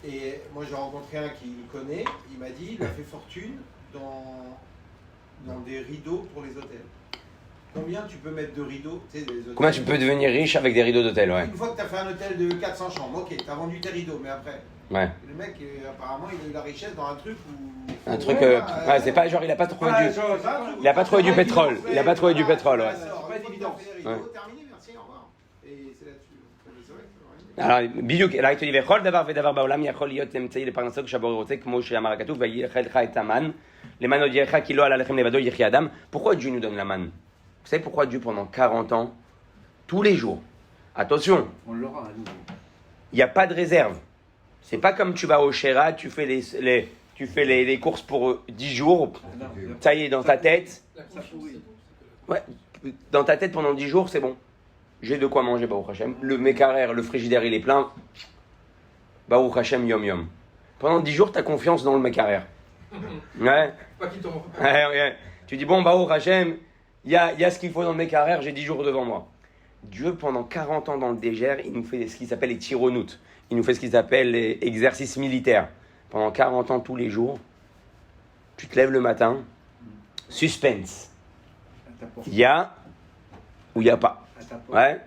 Et moi j'ai rencontré un qui le connaît, il m'a dit il a fait fortune dans des rideaux pour les hôtels. Combien tu peux mettre de rideaux, tu sais, des hôtels. Combien tu peux devenir riche avec des rideaux d'hôtel, ouais. Une fois que tu as fait un hôtel de 400 chambres, ok, tu as vendu tes rideaux, mais après. Ouais. Le mec, apparemment, il a eu la richesse dans un truc où. Un truc. C'est pas genre, il a pas trouvé il a pas trouvé du pétrole. Il a pas trouvé du pétrole, ouais. C'est pas évident. Terminé, merci, au revoir. Et c'est là-dessus. Alors, בדיוק, là, il te dit, וכל דבר ודבר בעולם יכול להיות אמצעי לפרנסתו כשהבורא רוצה, כמו שאמר הכתוב, ויהיה לך את המן, למען הודיעך כי לא על הלחם לבדו יחיה אדם. Pourquoi Dieu nous donne la manne? Vous savez pourquoi Dieu, pendant 40 ans, tous les jours, attention, On l'aura à nouveau. il n'y a pas de réserve. C'est pas comme tu vas au Shera, tu fais les courses pour 10 jours. Ça y est, dans ta tête. Ouais, dans ta tête pendant 10 jours, c'est bon. J'ai de quoi manger, Baruch Hashem. Le Mekarer, le frigidaire, il est plein. Baruch Hashem, yom yom. Pendant 10 jours, tu as confiance dans le Mekarer. Ouais. Pas qu'il tombe. Ouais. Tu dis, bon, Baruch Hashem, il y a ce qu'il faut dans le Mekarer, j'ai 10 jours devant moi. Dieu, pendant 40 ans dans le désert, il nous fait ce qu'il s'appelle les tironoutes. Il nous fait ce qu'il s'appelle les exercices militaires. Pendant 40 ans, tous les jours, tu te lèves le matin, suspense. Il y a ou il n'y a pas. Ouais.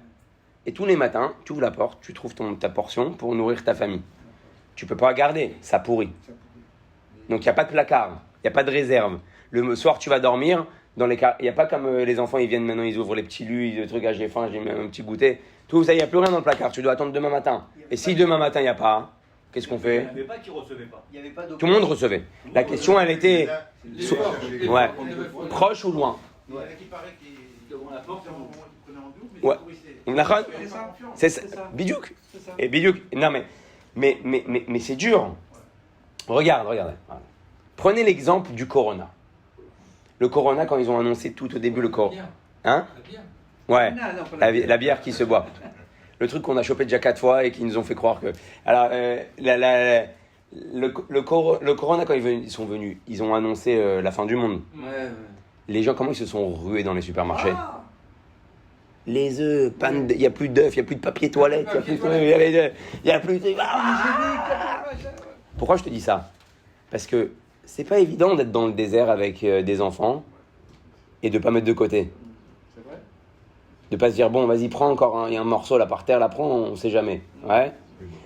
Et tous les matins, tu ouvres la porte, tu trouves ta portion pour nourrir ta famille. Tu ne peux pas garder, ça pourrit. Donc il n'y a pas de placard, il n'y a pas de réserve. Le soir, tu vas dormir, il n'y a pas comme les enfants, ils viennent maintenant, ils ouvrent les petits lus, les trucs, j'ai faim, j'ai mis un petit goûter. Tout ça, il n'y a plus rien dans le placard, tu dois attendre demain matin. Et si demain matin, il n'y a pas, qu'est-ce qu'on fait? Il n'y avait pas qui recevait pas. Tout le monde recevait. La question, elle était ouais. Proche ou loin. Il y en a qui paraît qu'ils Devant la porte, on prenait en double, mais Ouais. ils pourrissaient. C'est ça. Bidiouk. Et Bidiouk. Non mais c'est dur. Regardez. Voilà. Prenez l'exemple du Corona. Le Corona, quand ils ont annoncé tout au début le Corona. Hein? Ouais. La bière qui se boit. Le truc qu'on a chopé déjà 4 fois et qui nous ont fait croire que. Alors, le Corona, quand ils sont venus, ils ont annoncé la fin du monde. Ouais. Les gens, comment ils se sont rués dans les supermarchés? Les œufs, il n'y a plus d'œufs, il n'y a plus de papier toilette, il n'y a plus de... Pourquoi je te dis ça? Parce que c'est pas évident d'être dans le désert avec des enfants et de ne pas mettre de côté. C'est vrai. De pas se dire, bon, vas-y, prends encore, il y a un morceau là par terre, là, prends, on ne sait jamais. Ouais.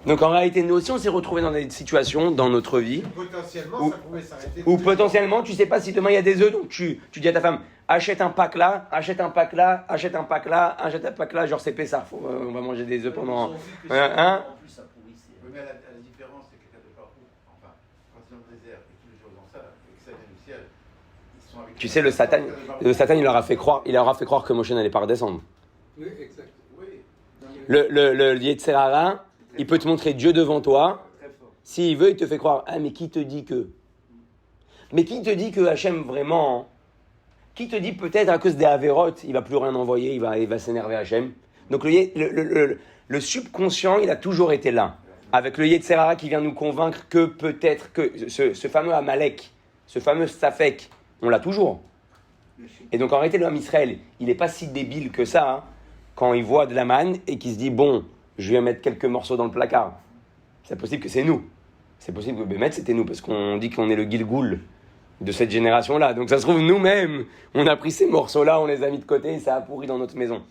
Donc en réalité, nous aussi, on s'est retrouvés dans des situations dans notre vie Potentiellement, ça pouvait s'arrêter. où potentiellement, tu sais pas si demain il y a des œufs, donc tu dis à ta femme, achète un pack là, achète un pack là, achète un pack là, achète un pack là, genre c'est Pessah, on va manger des œufs pendant... En plus, ça pourrissait. Oui, mais la différence, c'est que de partout, enfin, quand ils sont dans le désert et tous les jours dans ça, et que ça vient du ciel, ils sont avec... Tu sais, le Satan, il leur a fait croire que Moshe n'allait pas redescendre. Oui, exact. Oui. Le Yetzer Hara, il peut te montrer Dieu devant toi. S'il veut, il te fait croire. Ah, mais qui te dit que? Mais qui te dit que Hachem vraiment? Qui te dit peut-être à cause des Avérotes, il va plus rien envoyer, il va s'énerver Hachem? Donc le subconscient, il a toujours été là. Avec le Yetzer Hara qui vient nous convaincre que peut-être que ce fameux Amalek, ce fameux Safek, on l'a toujours. Et donc en réalité, le Ham Israël, il n'est pas si débile que ça, hein, quand il voit de la manne et qu'il se dit, bon, je vais mettre quelques morceaux dans le placard. C'est possible que c'est nous. C'est possible que Bémet, c'était nous, parce qu'on dit qu'on est le Gilgoul de cette génération-là. Donc ça se trouve, nous-mêmes, on a pris ces morceaux-là, on les a mis de côté et ça a pourri dans notre maison.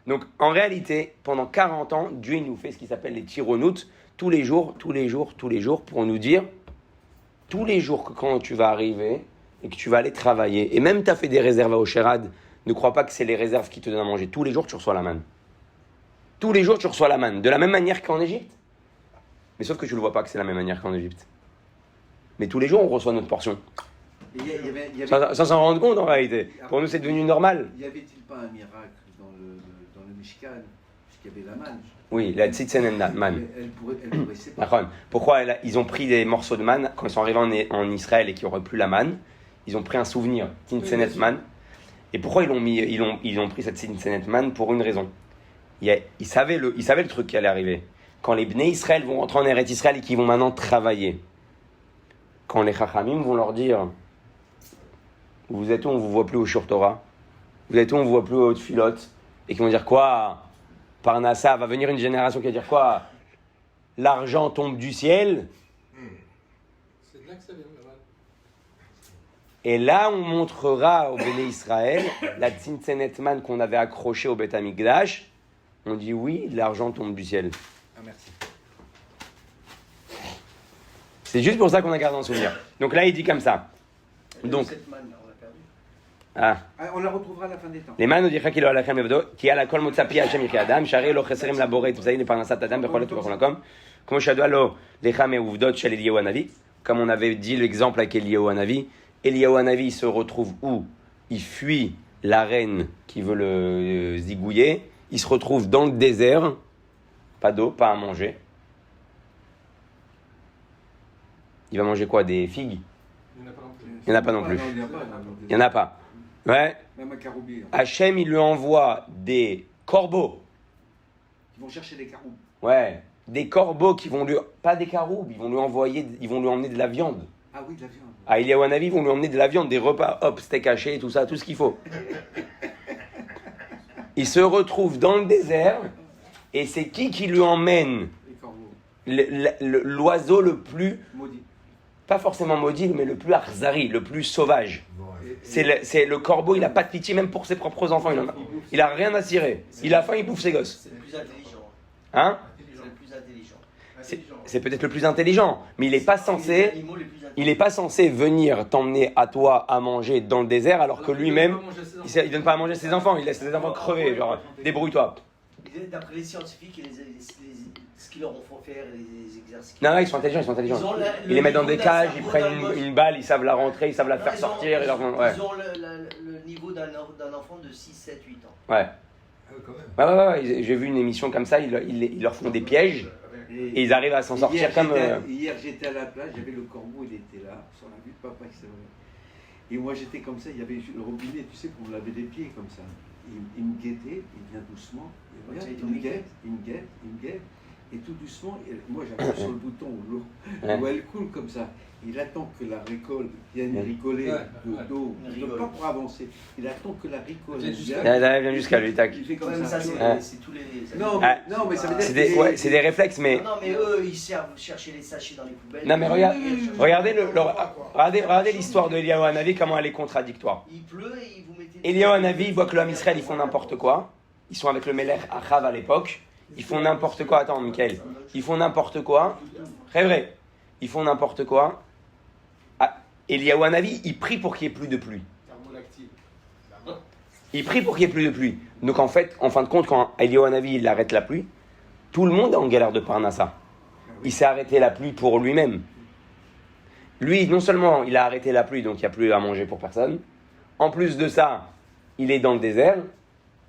Donc en réalité, pendant 40 ans, Dieu nous fait ce qui s'appelle les tironoutes, tous les jours, pour nous dire, tous les jours que quand tu vas arriver et que tu vas aller travailler, et même tu as fait des réserves à Osherad, ne crois pas que c'est les réserves qui te donnent à manger. Tous les jours, tu reçois la manne. Tous les jours, tu reçois la manne. De la même manière qu'en Égypte. Mais sauf que tu ne le vois pas que c'est la même manière qu'en Égypte. Mais tous les jours, on reçoit notre portion. Sans s'en rendre compte en réalité. Pour nous, c'est devenu normal. Y avait-il pas un miracle dans le Mishkan, puisqu'il y avait la manne? Oui, la tzitzenet manne. Elle pourrait séparer. Pourquoi ils ont pris des morceaux de manne quand ils sont arrivés en Israël et qu'ils n'auraient plus la manne? Ils ont pris un souvenir, tzitzenet manne. Et pourquoi ils ont pris cette tzitzenet manne? Pour une raison. Ils savaient le truc qui allait arriver. Quand les Bnei Israël vont rentrer en Eretz Israël et qu'ils vont maintenant travailler, quand les Chachamim vont leur dire, vous êtes où, on ne vous voit plus au Shur Torah, vous êtes où, on ne vous voit plus au Tfilot, et qu'ils vont dire quoi? Parnassa, va venir une génération qui va dire quoi? L'argent tombe du ciel. C'est là que ça vient, là-bas. Et là, on montrera au Béné Israël la tzintzenet man qu'on avait accrochée au Beth Amikdash. On dit oui, l'argent tombe du ciel. Ah, merci. C'est juste pour ça qu'on a gardé en souvenir. Donc là, il dit comme ça. Donc, Cette manne, on l'a perdue. On la retrouvera à la fin des temps. les man odicha ki lo alachem evdo, ki ala kol motza pi Hashem yichi adam, shari lo cheserim laboret v'zayin leparnasat adam bechol et bechol makom, כמו שידוע לו lecha me'uvdot shel Eliyahu Hanavi, comme on avait dit l'exemple avec Eliyahu Hanavi. Eliyahu Hanavi se retrouve où? Il fuit la reine qui veut le zigouiller. Il se retrouve dans le désert, pas d'eau, pas à manger. il va manger quoi? Des figues? Il n'y en a pas non plus. Il n'y en a pas non plus. Non, il n'y en a pas. Il n'y en a pas. Ouais. Même un caroubier. Hachem, il lui envoie des corbeaux. Ils vont chercher des caroubes. Ouais. Des corbeaux qui vont lui... Pas des caroubes, ils vont lui emmener de la viande. Ah oui, de la viande. À Eliyahu Hanavi, ils vont lui emmener de la viande, des repas, hop, steak haché, tout ça, tout ce qu'il faut. Il se retrouve dans le désert, et c'est qui lui emmène Les corbeaux. l'oiseau le plus, Maudit. pas forcément maudit, mais le plus arzari, le plus sauvage. Et- C'est le corbeau, il n'a pas de pitié même pour ses propres enfants, il a rien à cirer. Il a faim, il bouffe ses gosses. C'est le plus intelligent. Hein? C'est le plus intelligent. C'est peut-être le plus intelligent, mais il n'est pas Les censé... animaux les plus intelligents. Il n'est pas censé venir t'emmener à toi à manger dans le désert alors que lui-même, il donne pas à manger à ses enfants, il laisse ses enfants crever, genre débrouille-toi. D'après les scientifiques et ce qu'ils leur font faire, les exercices. Non, ils sont intelligents. Ils les mettent dans des cages, ils prennent une balle, ils savent la rentrer, ils savent la faire sortir. Ils leur font... ouais. ont le niveau d'un enfant de 6, 7, 8 ans. Ouais. Ah oui, quand même. Ouais, j'ai vu une émission comme ça, ils leur font des pièges et ils arrivent à s'en sortir Hier, comme... Hier, j'étais à la plage, j'avais le corbeau, il était là, sur la vue de papa, il s'est levé. Et moi, j'étais comme ça, il y avait le robinet, tu sais, qu'on lavait les pieds comme ça. Il me guettait, il vient doucement, il regarde, il me guette, et tout doucement, moi j'appuie sur le bouton où elle coule comme ça. Il attend que la récolte vienne rigoler d'eau, pas pour avancer, il attend que la récolte Viens jusqu'à lui, tac. Il fait comme Même ça. c'est tous les. Non, mais ça veut dire C'est des réflexes, mais... Non, mais eux, ils servent chercher les sachets dans les poubelles. Non, mais regardez l'histoire de Eliyahu Hanavi, comment elle est contradictoire. Il pleut et ils vous mettez. Eliyahu Hanavi, il voit que l'homme Israël, ils font n'importe quoi. Ils sont avec le Melech Achav à l'époque. Ils font n'importe quoi. Attends, Michael. Ils font n'importe quoi. Très vrai. Ils font n'importe quoi. Ah, Eliyahu Hanavi, il prie pour qu'il n'y ait plus de pluie. Il prie pour qu'il n'y ait plus de pluie. Donc en fait, en fin de compte, quand Eliyahu Hanavi, il arrête la pluie, tout le monde est en galère de Parnassa. Il s'est arrêté la pluie pour lui-même. Lui, non seulement il a arrêté la pluie, donc il n'y a plus à manger pour personne. En plus de ça, il est dans le désert.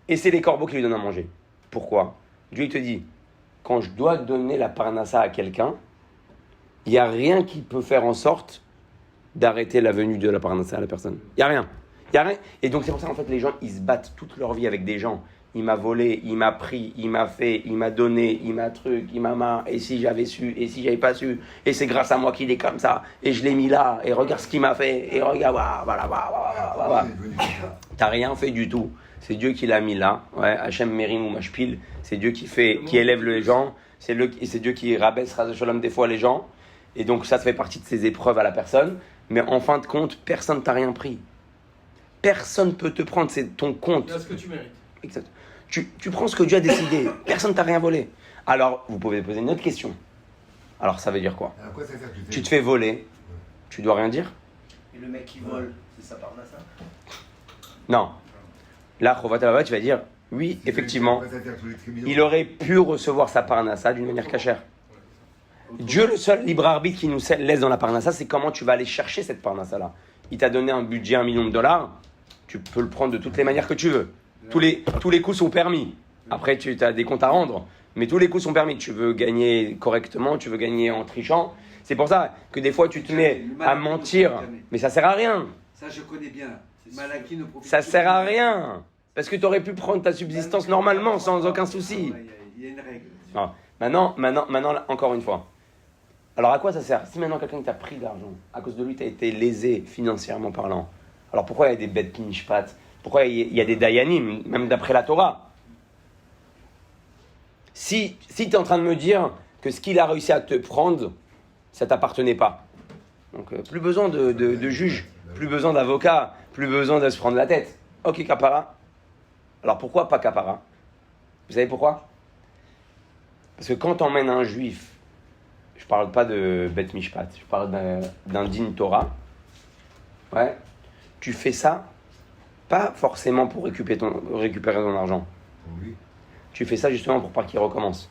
Et c'est les corbeaux qui lui donnent à manger. Pourquoi? Dieu il te dit, quand je dois donner la parnassa à quelqu'un, il n'y a rien qui peut faire en sorte d'arrêter la venue de la parnassa à la personne. Il n'y a rien. Et donc c'est pour ça qu'en fait les gens, ils se battent toute leur vie avec des gens. Il m'a volé, il m'a pris, il m'a fait, il m'a donné, il m'a truc, il m'a marre. Et si j'avais su, et si j'avais pas su, et c'est grâce à moi qu'il est comme ça. Et je l'ai mis là, et regarde ce qu'il m'a fait, et regarde, voilà. T'as rien fait du tout. C'est Dieu qui l'a mis là. Ouais, Hachem Merim ou Mashpil, c'est Dieu qui élève les gens. C'est Dieu qui rabaisse Shalom des fois les gens. Et donc ça fait partie de ses épreuves à la personne. Mais en fin de compte, personne t'a rien pris. Personne peut te prendre, c'est ton compte. C'est ce que tu mérites. Exact. Tu prends ce que Dieu a décidé. Personne t'a rien volé. Alors, vous pouvez poser une autre question. Alors, ça veut dire quoi? Alors, quoi ça sert, Tu te fais voler. Tu dois rien dire? Et le mec qui vole, c'est sa parnassa? Non. Là, Chovat, tu vas dire, oui, effectivement, Quoi ça sert, tous les tribunaux il aurait pu recevoir sa parnassa d'une manière cachère. Dieu, le seul libre arbitre qui nous laisse dans la parnassa, c'est comment tu vas aller chercher cette parnassa-là. Il t'a donné un budget, $1 million, tu peux le prendre de toutes les manières que tu veux. Tous les coups sont permis. Après, tu as des comptes à rendre, mais tous les coups sont permis. Tu veux gagner correctement, tu veux gagner en trichant. C'est pour ça que des fois, tu te mets à mentir, mais ça sert à rien. Ça, je connais bien. Malaki ne profite Ça pas. sert à rien. Parce que tu aurais pu prendre ta subsistance normalement, sans aucun souci. Il y a une règle. Non. Maintenant, encore une fois. Alors à quoi ça sert? Si maintenant quelqu'un t'a pris de l'argent, à cause de lui, tu as été lésé financièrement parlant. Alors pourquoi il y a des bêtes mishpat? Pourquoi il y a des dayanim, même d'après la Torah? Si tu es en train de me dire que ce qu'il a réussi à te prendre, ça t'appartenait pas. Donc plus besoin de juge, plus besoin d'avocat, plus besoin de se prendre la tête. Ok, kapara. Alors pourquoi pas kapara? Vous savez pourquoi? Parce que quand t'emmènes un juif, je parle pas de Bet Mishpat, je parle d'un din Torah, ouais, tu fais ça pas forcément pour récupérer ton argent. Oui. Tu fais ça justement pour pas qu'il recommence.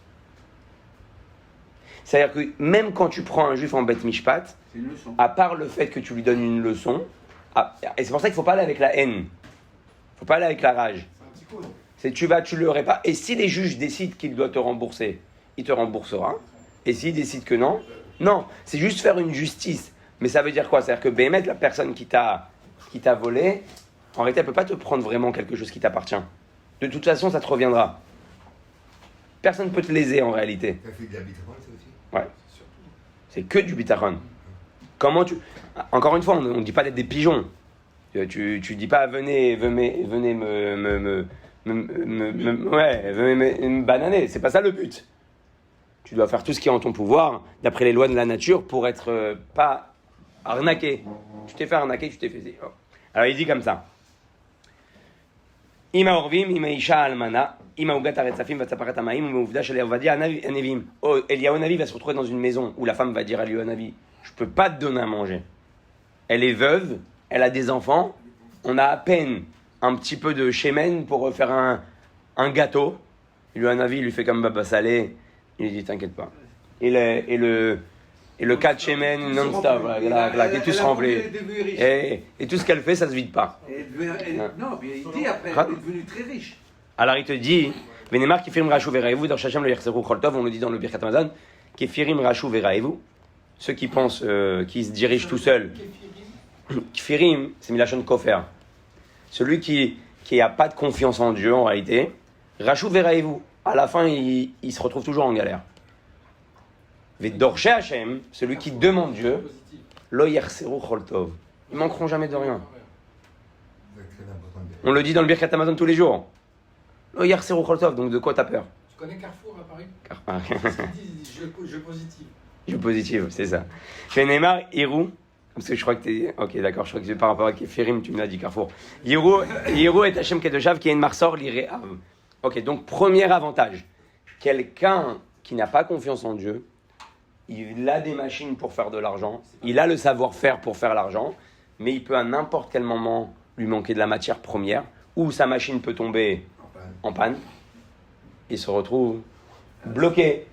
C'est-à-dire que même quand tu prends un juif en Bet Mishpat, C'est une leçon. à part le fait que tu lui donnes une leçon, et c'est pour ça qu'il ne faut pas aller avec la haine, il ne faut pas aller avec la rage. C'est un petit coup, non? C'est tu le répares. Et si les juges décident qu'il doit te rembourser, il te remboursera. Et s'ils décident que non, Non, c'est juste faire une justice. Mais ça veut dire quoi? C'est-à-dire que Béhémet, la personne qui t'a volé, en réalité, elle ne peut pas te prendre vraiment quelque chose qui t'appartient. De toute façon, ça te reviendra. Personne ne peut te léser en réalité. Ça fait de la bitachon, ça aussi. Ouais. C'est que du bitachon. Comment tu... Encore une fois, on ne dit pas d'être des pigeons. Tu dis pas venez me bananer. C'est pas ça le but. Tu dois faire tout ce qui est en ton pouvoir, d'après les lois de la nature, pour être pas arnaqué. Tu t'es fait arnaquer, tu t'es fait... Oh. Alors il dit comme ça. Ima orvim, ima isha almana, ima ugat aretzafim vatzaparat amaim, ima uvda shel Ovadia anevim. Oh, Eliyahu Hanavi va se retrouver dans une maison où la femme va dire à Eliyahu Hanavi, je peux pas te donner à manger. Elle est veuve, elle a des enfants, on a à peine un petit peu de shémen pour faire un gâteau. Eliyahu Hanavi lui fait comme Baba Salé, il lui dit t'inquiète pas. Et le cas de shémen non-stop, qui est tous remplis. Et tout ce qu'elle fait, ça se vide pas. Non, mais il dit après, elle est devenue très riche. Alors il te dit, Venemar Kifirim Rachou Veraevu, dans Shachem le Yerseru Choltov, on le dit dans le Birkat Hamazon, Kifirim Rachou Veraevu, ceux qui pensent, qui se dirigent tout seuls. Kifirim, c'est Milachon Kofer. Celui qui n'a pas de confiance en Dieu en réalité, Rachou Veraevu, à la fin il se retrouve toujours en galère. Vedorshe Hashem, celui qui demande Dieu, Lo Yerseru Choltov. Ils manqueront jamais de rien. On le dit dans le Birkat Hamazon tous les jours. Lo Yerseru Choltov, donc de quoi t'as peur? Tu connais Carrefour à Paris? Carrefour. C'est ce qu'ils disent, jeu positif. Jeu positif, c'est ça. Neymar, Hirou, parce que je crois que t'es... Ok, d'accord, je crois que c'est par rapport à Kéfirim, tu me l'as dit, Carrefour. Hirou est Hachem Kedoshav, qui est une marsor l'iréav. Ok, donc premier avantage. Quelqu'un qui n'a pas confiance en Dieu, il a des machines pour faire de l'argent, il a le savoir-faire pour faire l'argent, mais il peut à n'importe quel moment lui manquer de la matière première, ou sa machine peut tomber en panne, il se retrouve bloqué.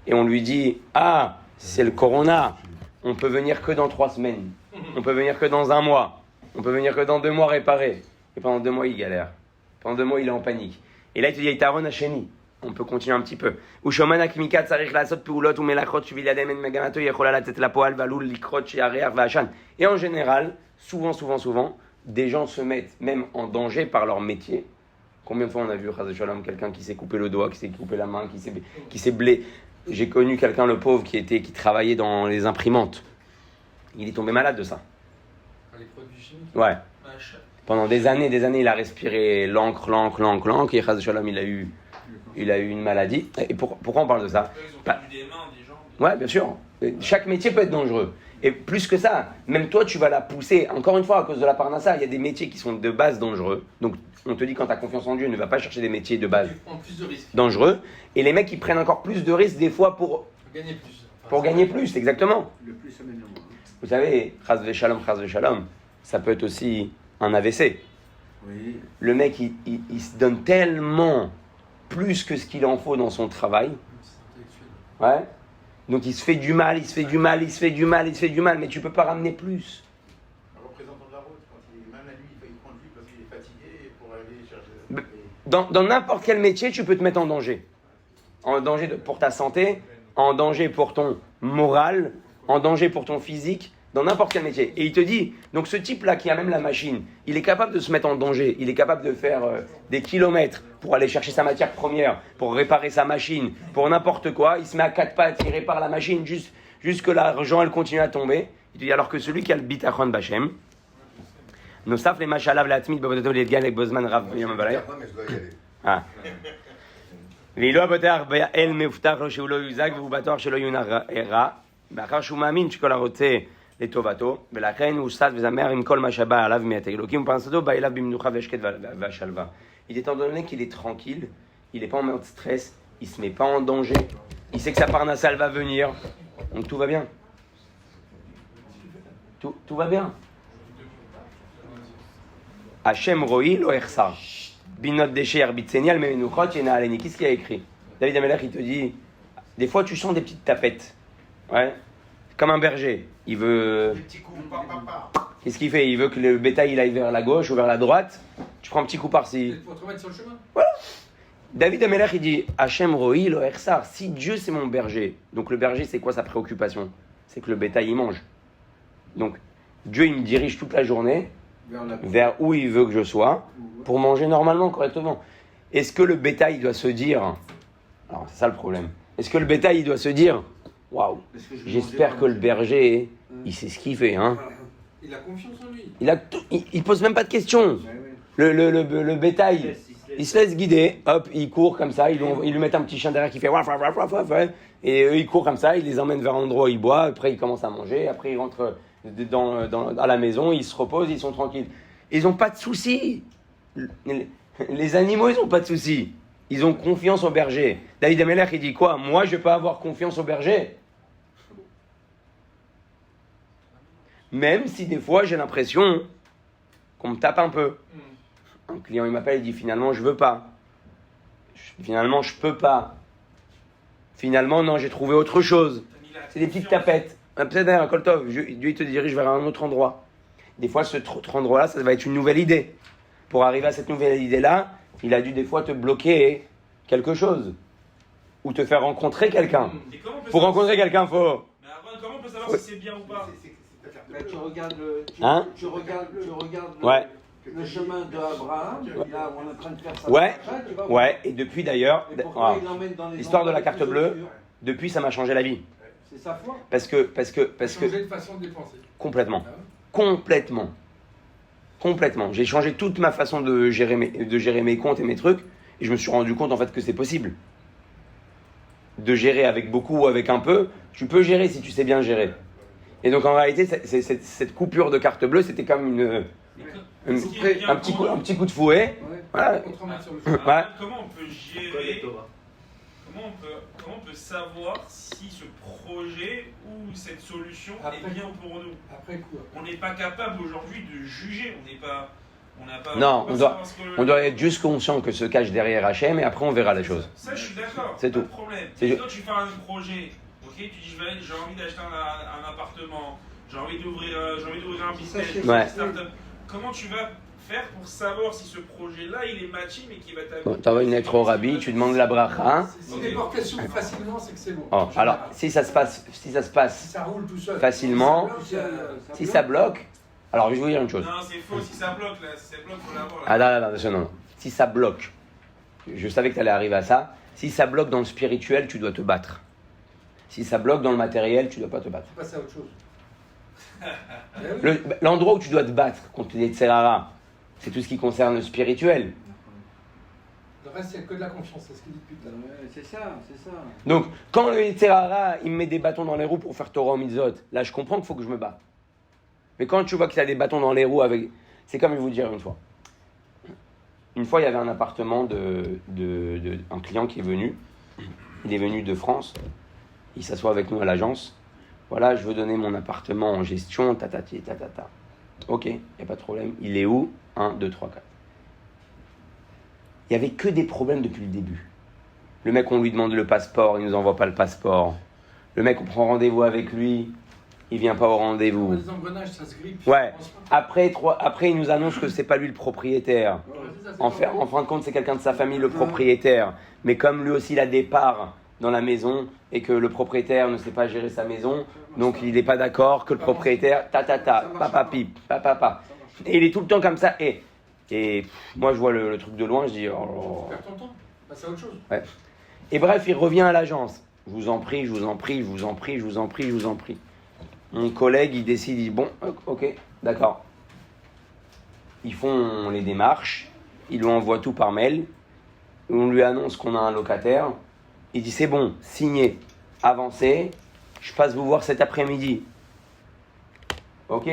Et on lui dit, ah, c'est le corona, on peut venir que dans 3 semaines, on peut venir que dans 1 mois, on peut venir que dans 2 mois réparer. Et pendant 2 mois, il galère. Pendant 2 mois, il est en panique. Et là, il te dit, Taron Hacheni. On peut continuer un petit peu. Et en général, souvent, des gens se mettent même en danger par leur métier. Combien de fois on a vu quelqu'un qui s'est coupé le doigt, qui s'est coupé la main, qui s'est blessé. J'ai connu quelqu'un, le pauvre, qui travaillait dans les imprimantes. Il est tombé malade de ça. Les produits chimiques? Ouais. Pendant des années, il a respiré l'encre. Et il a eu une maladie. Et pourquoi on parle de ça? Ils ont perdu des mains, des jambes. Ouais, bien sûr. Chaque métier peut être dangereux. Et plus que ça, même toi, tu vas la pousser. Encore une fois, à cause de la parnassa, il y a des métiers qui sont de base dangereux. Donc, on te dit, quand tu as confiance en Dieu, ne va pas chercher des métiers de base dangereux. Et les mecs, ils prennent encore plus de risques des fois pour gagner plus. Pour gagner plus, exactement. Le plus amène le moins. Vous savez, chas v'shalom, ça peut être aussi un AVC. Oui. Le mec, il se donne tellement plus que ce qu'il en faut dans son travail. Ouais. Donc il se fait du mal, mais tu peux pas ramener plus. Un représentant de la route, même à lui, il conduit parce qu'il est fatigué pour aller chercher. Dans n'importe quel métier, tu peux te mettre en danger. En danger pour ta santé, en danger pour ton moral, en danger pour ton physique, dans n'importe quel métier. Et il te dit, donc ce type-là qui a même la machine, il est capable de se mettre en danger, il est capable de faire des kilomètres pour aller chercher sa matière première, pour réparer sa machine, pour n'importe quoi. Il se met à 4 pattes, il répare la machine jusque l'argent, elle continue à tomber. Il te dit, alors que celui qui a le bitachon bachem, Nosaf les machalav la tmid bavodato les gars avec Bozman Rav Yom Abalay. Ah. ואילו הבטח באל מבטח לו שהוא לא יוזג והוא בטוח שלא יונרע מאחר שהוא מאמין שכל הרוצה לטובתו ולכן הוא שש וזמר עם כל מה שבא עליו מאת אלוקים ופרנסתו בא אליו במנוחה והשקט והשלווה. Il étant donné qu'il est tranquille, il n'est pas en mode stress, il ne se met pas en danger, il sait que sa parnasse va venir, donc tout va bien. Tout va bien. Hachem Ro'i lo echsa. Binot déchet herbitsenial mais menuchot yena aleni. Qu'est-ce qu'il a écrit? David Amelech, il te dit, des fois tu sens des petites tapettes. Ouais. Comme un berger. Il veut. Qu'est-ce qu'il fait? Il veut que le bétail il aille vers la gauche ou vers la droite. Tu prends un petit coup par-ci. Pour te remettre sur le chemin. Voilà. David Amelech, il dit Hachem Ro'i lo Ersar. Si Dieu c'est mon berger, donc le berger c'est quoi sa préoccupation? C'est que le bétail il mange. Donc Dieu il me dirige toute la journée vers où il veut que je sois pour manger normalement, correctement. Est-ce que le bétail doit se dire, alors c'est ça le problème, est-ce que le bétail il doit se dire waouh, j'espère que le berger il sait ce qu'il fait, hein? Il a confiance en lui. Il pose même pas de questions. Le bétail, il se laisse guider, hop, il court comme ça, ils lui mettent un petit chien derrière qui fait waf, waf, waf, waf, waf, et eux ils courent comme ça, ils les emmènent vers un endroit où ils boivent, après ils commencent à manger, après ils rentrent à la maison, ils se reposent, ils sont tranquilles. Ils n'ont pas de soucis. Les animaux, ils n'ont pas de soucis. Ils ont confiance au berger. David Amelech, il dit quoi? Moi, je peux avoir confiance au berger. Même si des fois, j'ai l'impression qu'on me tape un peu. Un client, il m'appelle, il dit finalement, je veux pas. Finalement, je peux pas. Finalement, non, j'ai trouvé autre chose. C'est des petites tapettes. Peut-être un koltov. Dieu, il te dirige vers un autre endroit. Des fois, ce autre endroit-là, ça va être une nouvelle idée. Pour arriver à cette nouvelle idée-là, il a dû des fois te bloquer quelque chose. Ou te faire rencontrer quelqu'un. Pour rencontrer quelqu'un, faut... Mais avant, comment on peut savoir si c'est bien ou pas? Tu regardes Ouais. le chemin d'Abraham, là où on est en train de faire ça. Ouais, et depuis d'ailleurs, l'histoire de la carte bleue, bleue, depuis ça m'a changé la vie. c'est sa foi. Parce que Changer de façon de dépenser. complètement. Ah ouais. Complètement. J'ai changé toute ma façon de gérer mes comptes et mes trucs, et je me suis rendu compte en fait que c'est possible. De gérer avec beaucoup ou avec un peu, tu peux gérer si tu sais bien gérer. Et donc en réalité, cette coupure de carte bleue, c'était comme un petit coup de fouet. Voilà. Alors, comment on peut gérer, comment on peut savoir si ce projet ou cette solution est bien pour nous? Après coup. On n'est pas capable aujourd'hui de juger, Non, on doit être juste conscient que se cache derrière Hachem, et après on verra les choses. Ça, je suis d'accord, C'est pas tout. de problème. C'est Quand tu fais un projet, ok, tu dis j'ai envie d'acheter un appartement, j'ai envie d'ouvrir un business, Ouais. une start-up. Comment tu vas faire pour savoir si ce projet-là il est matché mais qui va t'amener? Bon, t'envoies une lettre au rabbi, tu demandes la bracha. Si les portes s'ouvrent facilement, c'est que c'est bon. Oh, alors, si ça se passe Si ça roule tout seul. facilement, si ça bloque, alors je vais vous dire une chose. Non, c'est faux, si ça bloque là, si ça bloque, faut l'avoir là. Ah non. Si ça bloque, je savais que tu allais arriver à ça. Si ça bloque dans le spirituel, tu dois te battre. Si ça bloque dans le matériel, tu dois pas te battre. Passer à autre chose. L'endroit où tu dois te battre contre les Tserara, c'est tout ce qui concerne le spirituel. Le reste, il n'y a que de la confiance, c'est ce qu'il dit depuis tout à l'heure. Ouais, c'est ça. Donc, quand le Tserara, il me met des bâtons dans les roues pour faire Torah au Mitzvot, là je comprends qu'il faut que je me batte. Mais quand tu vois qu'il y a des bâtons dans les roues avec... C'est comme je vais vous dire une fois. Une fois, il y avait un appartement un client qui est venu. Il est venu de France. Il s'assoit avec nous à l'agence. Voilà, je veux donner mon appartement en gestion, tatati, tatata. Ok, il n'y a pas de problème. Il est où? 1, 2, 3, 4. Il n'y avait que des problèmes depuis le début. Le mec, on lui demande le passeport, il ne nous envoie pas le passeport. Le mec, on prend rendez-vous avec lui, il vient pas au rendez-vous. Les engrenages, ça se grippe. Ouais. Après, il nous annonce que c'est pas lui le propriétaire. En fin de compte, c'est quelqu'un de sa famille, le propriétaire. Mais comme lui aussi, il a des parts dans la maison et que le propriétaire ne sait pas gérer sa maison, donc il n'est pas d'accord que le propriétaire, papa pip, papa. Et il est tout le temps comme ça. Et moi, je vois le truc de loin, je dis... Oh. Perds ton temps. Passe à autre chose. Ouais. Et bref, il revient à l'agence. Je vous en prie. Mon collègue, il décide, il dit, bon, ok, d'accord. Ils font les démarches, ils lui envoient tout par mail, on lui annonce qu'on a un locataire, il dit, c'est bon, signé, avancé, je passe vous voir cet après-midi. Ok,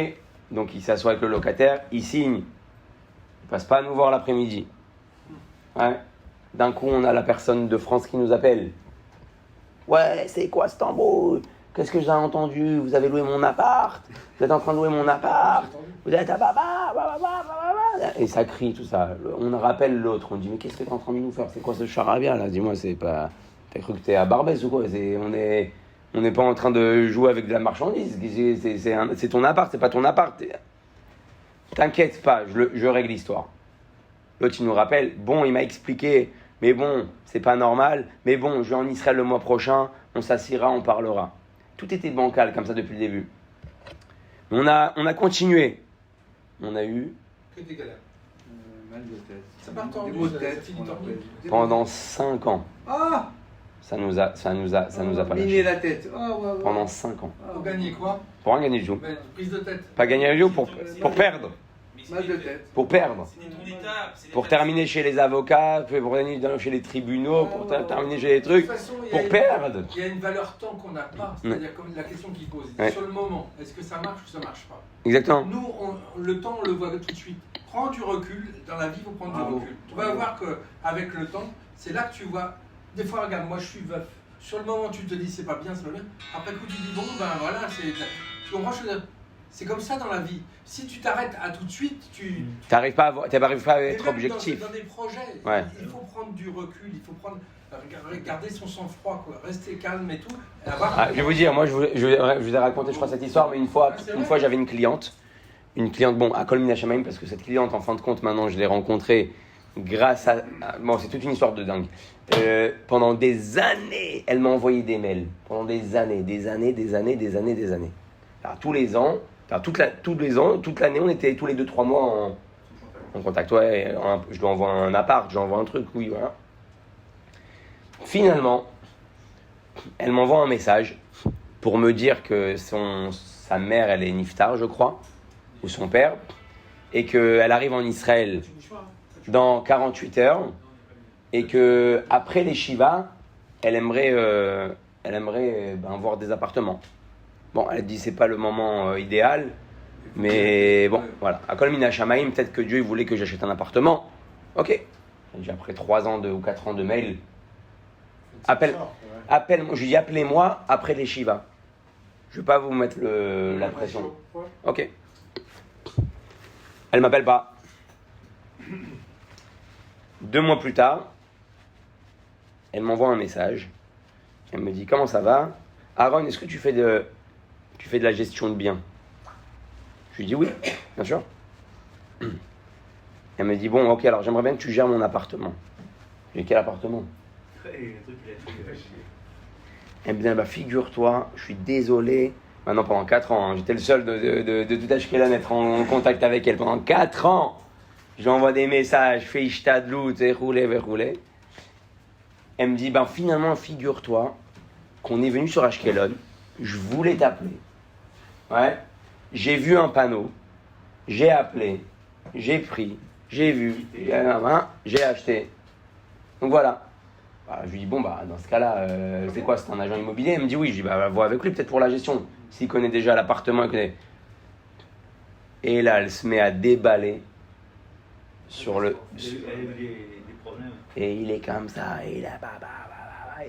donc il s'assoit avec le locataire, il signe, il passe pas à nous voir l'après-midi. Ouais. D'un coup, on a la personne de France qui nous appelle. Ouais, c'est quoi cet embrouille? Qu'est-ce que j'ai entendu? Vous avez loué mon appart? Vous êtes en train de louer mon appart? Vous êtes à baba. Et ça crie, tout ça. On rappelle l'autre. On dit, mais qu'est-ce que tu es en train de nous faire? C'est quoi ce charabia là? Dis-moi, c'est pas... T'as cru que t'es à Barbès ou quoi? On n'est pas en train de jouer avec de la marchandise. C'est ton appart, c'est pas ton appart. T'inquiète pas, je règle l'histoire. L'autre, il nous rappelle, bon, il m'a expliqué Mais bon, c'est pas normal. Mais bon, je vais en Israël le mois prochain. On s'assiera, on parlera. Tout était bancal comme ça depuis le début. On a continué. On a eu Que des galères. Mal de tête. Ça part tendu, Des maux de ça tête. finit on tendu. appelle. Des pendant maux 5 ans. Ah Ça nous a pas miner lâché. la tête. Ah, ouais, ouais. Pendant 5 ans. Pour gagner quoi? Pour rien gagner du tout. Ben, prise de tête. Pas gagner du tout, pour perdre. Mais Mal de tête. Pour perdre. C'était ton étape. c'est Pour l'étape. terminer chez les avocats, pour terminer chez les tribunaux, pour terminer chez les trucs. De toute façon, il y a Pour une- perdre. Il y a une valeur temps qu'on n'a pas. C'est-à-dire comme la question qu'il pose. Ouais. Sur le moment, est-ce que ça marche ou ça marche pas? Exactement. Nous, le temps, on le voit tout de suite. Prends du recul. Dans la vie, il faut prendre du recul. Tu vas voir qu'avec le temps, c'est là que tu vois. Des fois, regarde, moi je suis veuf. Sur le moment, tu te dis c'est pas bien, c'est pas bien. Après coup, tu dis bon, ben voilà, tu comprends ce que je veux dire? C'est comme ça dans la vie. Si tu t'arrêtes à tout de suite, T'arrives pas à Et être même objectif. Dans des projets, Ouais. il faut prendre du recul, il faut garder son sang-froid, quoi. Rester calme et tout. Et avoir- Ah, je vais vous dire, moi je vous ai raconté je crois cette histoire, mais une fois j'avais une cliente, bon, à Kol Mina Shamayim, parce que cette cliente en fin de compte maintenant je l'ai rencontrée grâce bon c'est toute une histoire de dingue. Pendant des années, elle m'a envoyé des mails, pendant des années. Alors, tous les ans, toute l'année, on était tous les 2-3 mois en contact. Ouais, je lui envoie un appart, je lui envoie un truc, oui, voilà. Finalement, elle m'envoie un message pour me dire que sa mère, elle est niftar, je crois, ou son père, et qu'elle arrive en Israël dans 48 heures, et que après les Shiva, elle aimerait voir des appartements. Bon, elle dit c'est pas le moment idéal, mais bon, voilà. À Kol Mina Shamayim, peut-être que Dieu il voulait que j'achète un appartement. Ok. J'ai après 3 ans ou 4 ans de mail. Appelle-moi, je lui dis appelez-moi après les Shiva. Je vais pas vous mettre la pression. Ok. Elle m'appelle pas. 2 mois plus tard, elle m'envoie un message. Elle me dit comment ça va? Aaron, est-ce que tu fais de la gestion de biens? Je lui dis oui, bien sûr. Elle me dit bon, ok, alors j'aimerais bien que tu gères mon appartement. Je lui dis quel appartement? Elle me dit bah figure-toi, je suis désolé. Maintenant pendant 4 ans, j'étais le seul de tout Ashkelon à être en contact avec elle pendant 4 ans. J'envoie des messages, fais ishtadlout, roulé. Elle me dit finalement figure-toi qu'on est venu sur Ashkelon. Je voulais t'appeler. Ouais. J'ai vu un panneau. J'ai appelé. J'ai pris. J'ai vu. J'ai acheté. Donc voilà. Je lui dis dans ce cas-là, c'est quoi? C'est un agent immobilier? Elle me dit oui. Je dis vois avec lui peut-être pour la gestion. S'il connaît déjà l'appartement, il connaît. Et là, elle se met à déballer sur le. Et il est comme ça. Et là,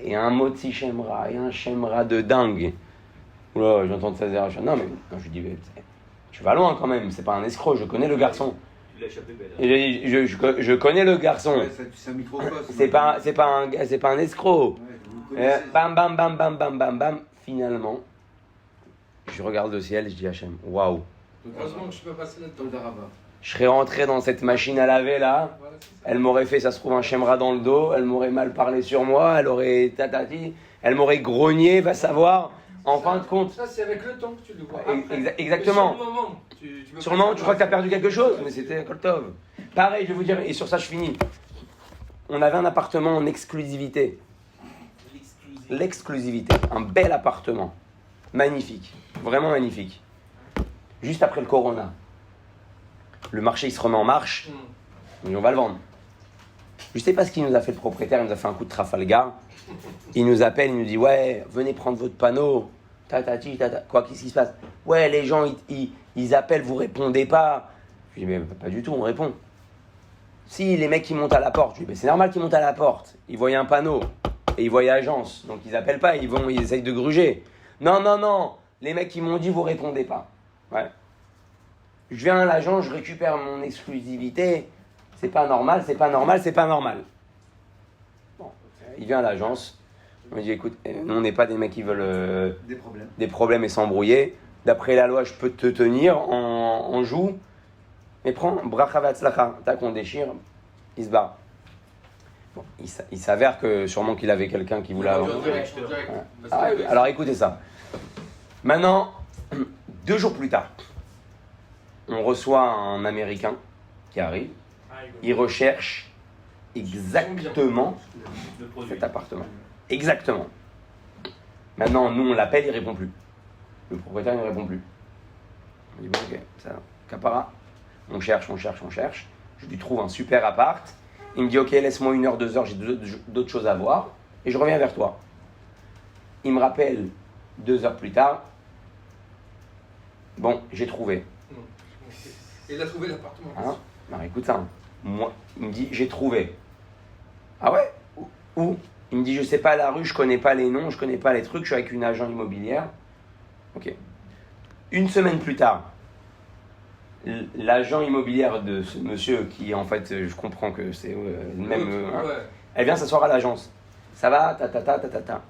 et un motzi shemra, et un shemra de dingue. Oula, j'entends ça dire. Non, mais je lui dis, tu vas loin quand même, c'est pas un escroc, je connais le garçon. Et je connais le garçon. Ouais, c'est un microcosme. C'est pas un escroc. Ouais, Bam. Finalement, je regarde le ciel, je dis Hachem, waouh. Heureusement que je peux passer là-dedans. Je serais rentré dans cette machine à laver là. Voilà, c'est ça. Elle m'aurait fait, ça se trouve, un shemra dans le dos. Elle m'aurait mal parlé sur moi. Elle aurait tatati. Elle m'aurait grogné, va savoir. En fin de compte. Ça, c'est avec le temps que tu le vois. Exactement. Mais sur le moment, peux Sur pas le moment, tu crois que tu as savoir. perdu quelque chose, mais c'était Koltov. Pareil, je vais vous dire, et sur ça, je finis. On avait un appartement en exclusivité. L'exclusivité. Un bel appartement. Magnifique. Vraiment magnifique. Juste après le Corona. Le marché, il se remet en marche. Et on va le vendre. Je sais pas ce qu'il nous a fait le propriétaire. Il nous a fait un coup de Trafalgar. Il nous appelle, il nous dit ouais, venez prendre votre panneau. Quoi, qu'est-ce qui se passe? Ouais, les gens, ils appellent, vous répondez pas. Je dis mais pas du tout, on répond. Si les mecs qui montent à la porte, je dis mais c'est normal qu'ils montent à la porte. Ils voient un panneau et ils voient agence, donc ils appellent pas, ils essayent de gruger. Non, les mecs qui m'ont dit vous répondez pas. Ouais. Je viens à l'agence, je récupère mon exclusivité. C'est pas normal. Bon, il vient à l'agence. On me dit écoute, nous on n'est pas des mecs qui veulent des problèmes et s'embrouiller. D'après la loi, je peux te tenir en joue. Mais prends bracha vatzlacha, tac, on déchire, il se barre. Bon, il s'avère que sûrement qu'il avait quelqu'un qui voulait avoir. En direct. Ah, oui, alors écoutez ça. Maintenant, 2 jours plus tard, on reçoit un Américain qui arrive. Il recherche exactement cet appartement. Exactement. Maintenant, nous, on l'appelle, il ne répond plus. Le propriétaire, il ne répond plus. On dit, bon, ok, ça, capara. On cherche. Je lui trouve un super appart. Il me dit, ok, laisse-moi 1 heure, 2 heures, j'ai d'autres choses à voir. Et je reviens vers toi. Il me rappelle 2 heures plus tard. Bon, j'ai trouvé. Et il a trouvé l'appartement. Hein? Non, écoute ça. Moi, il me dit, j'ai trouvé. Ah ouais? Où? Il me dit, je sais pas la rue, je connais pas les noms, je connais pas les trucs, je suis avec une agent immobilière. Ok. 1 semaine plus tard, l'agent immobilière de ce monsieur, qui en fait, je comprends que c'est le même, elle vient s'asseoir à l'agence. Ça va, ta.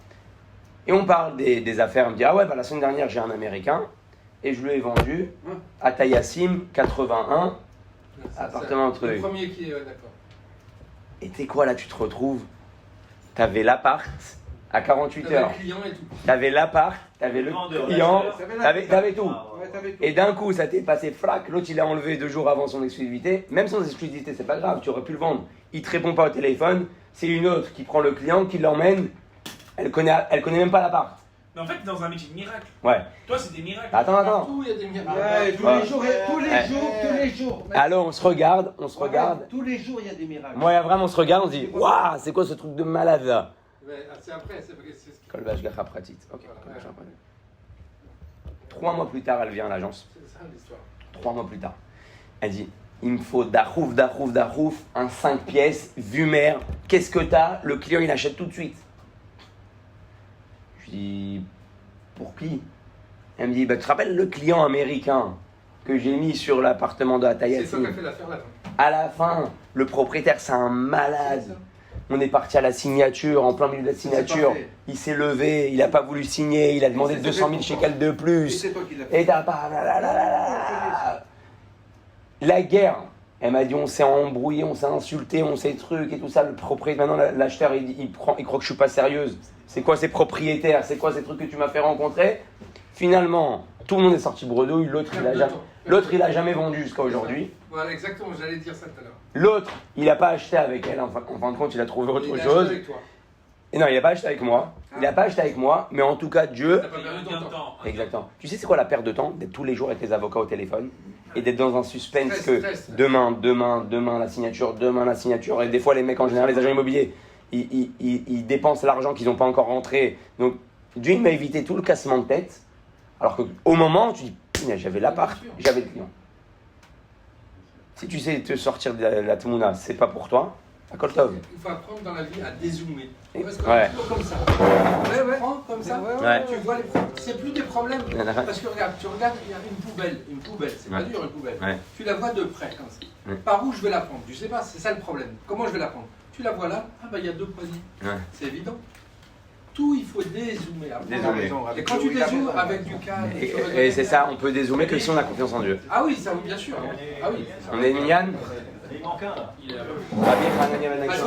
Et on parle des affaires. Elle me dit, ah ouais, bah, la semaine dernière, j'ai un Américain et je lui ai vendu à Tayassim 81, appartement entre le premier qui est d'accord. Et tu sais quoi, là, tu te retrouves, t'avais l'appart à 48 heures. Le client et tout. T'avais l'appart, t'avais le client, t'avais tout. Ouais, t'avais tout. Et d'un coup, ça t'est passé frac. L'autre, il l'a enlevé 2 jours avant son exclusivité. Même sans exclusivité, c'est pas grave, tu aurais pu le vendre. Il te répond pas au téléphone. C'est une autre qui prend le client, qui l'emmène. Elle connaît même pas l'appart. Mais en fait, dans un métier de miracle. Ouais. Toi, c'est des miracles. Attends. Partout, il y a des miracles. Ouais, tous les jours. Alors, on se regarde. Tous les jours, il y a des miracles. Moi, vraiment, on se regarde, on se dit, waouh, c'est quoi ce truc de malade là? C'est après, c'est Kolbach Gacha Pratit. Ok. 3 mois plus tard, elle vient à l'agence. ça l'histoire. 3 mois plus tard. Elle dit, il me faut darouf, un 5 pièces, vue mer. Qu'est-ce que t'as? Le client, il achète tout de suite. Je dis, pour qui? Elle me dit, bah, tu te rappelles le client américain que j'ai mis sur l'appartement de Atayassim? C'est ça qui a fait l'affaire là. À la fin, le propriétaire, c'est un malade. On est parti à la signature, en plein milieu de la signature. Il s'est levé, il n'a pas voulu signer, il a demandé 200 000 shekels de plus. c'est toi qui l'as fait. Et t'as pas. La guerre. Elle m'a dit, on s'est embrouillé, on s'est insulté, on s'est truc et tout ça. Le propriétaire, maintenant l'acheteur, il croit que je suis pas sérieuse. C'est quoi ces propriétaires? C'est quoi ces trucs que tu m'as fait rencontrer? Finalement, tout le monde est sorti bredouille. L'autre, il a jamais vendu jusqu'à aujourd'hui. Voilà, exactement, j'allais dire ça tout à l'heure. L'autre, il n'a pas acheté avec elle. En fin de compte, il a trouvé autre chose. Avec toi. Et non, il n'a pas acheté avec moi. Il n'a pas acheté avec moi, mais en tout cas, Dieu. T'as pas perdu ton temps. Exactement. Tu sais, c'est quoi la perte de temps? D'être tous les jours avec les avocats au téléphone et d'être dans un suspense Stress. demain la signature. Et des fois, les mecs, en général, les agents immobiliers, ils dépensent l'argent qu'ils n'ont pas encore rentré. Donc, Dieu, il m'a évité tout le cassement de tête. Alors qu'au moment, tu dis, j'avais l'appart, j'avais le client. Si tu sais te sortir de la Tmouna, c'est pas pour toi. À Koltov. Il faut apprendre dans la vie à dézoomer. Parce que Ouais. comme ça. Tu prends comme ça, Ouais. tu vois les problèmes. C'est plus des problèmes. Parce que regarde, tu regardes, il y a une poubelle, c'est pas dur une poubelle. Ouais. Tu la vois de près comme ça. Ouais. Par où je vais la prendre? Tu sais pas, c'est ça le problème. Comment je vais la prendre? Tu la vois là, ah bah il y a 2 poignées. Ouais. C'est évident. Tout, il faut dézoomer. Dézoomer. Et quand tu dézoomes avec du calme. Et c'est ça, on peut dézoomer que si on a confiance en Dieu. Ah oui, ça oui, bien sûr. Ah oui. On est Minyan. Il manque un là. Rabbi Hanania Ben Akshon,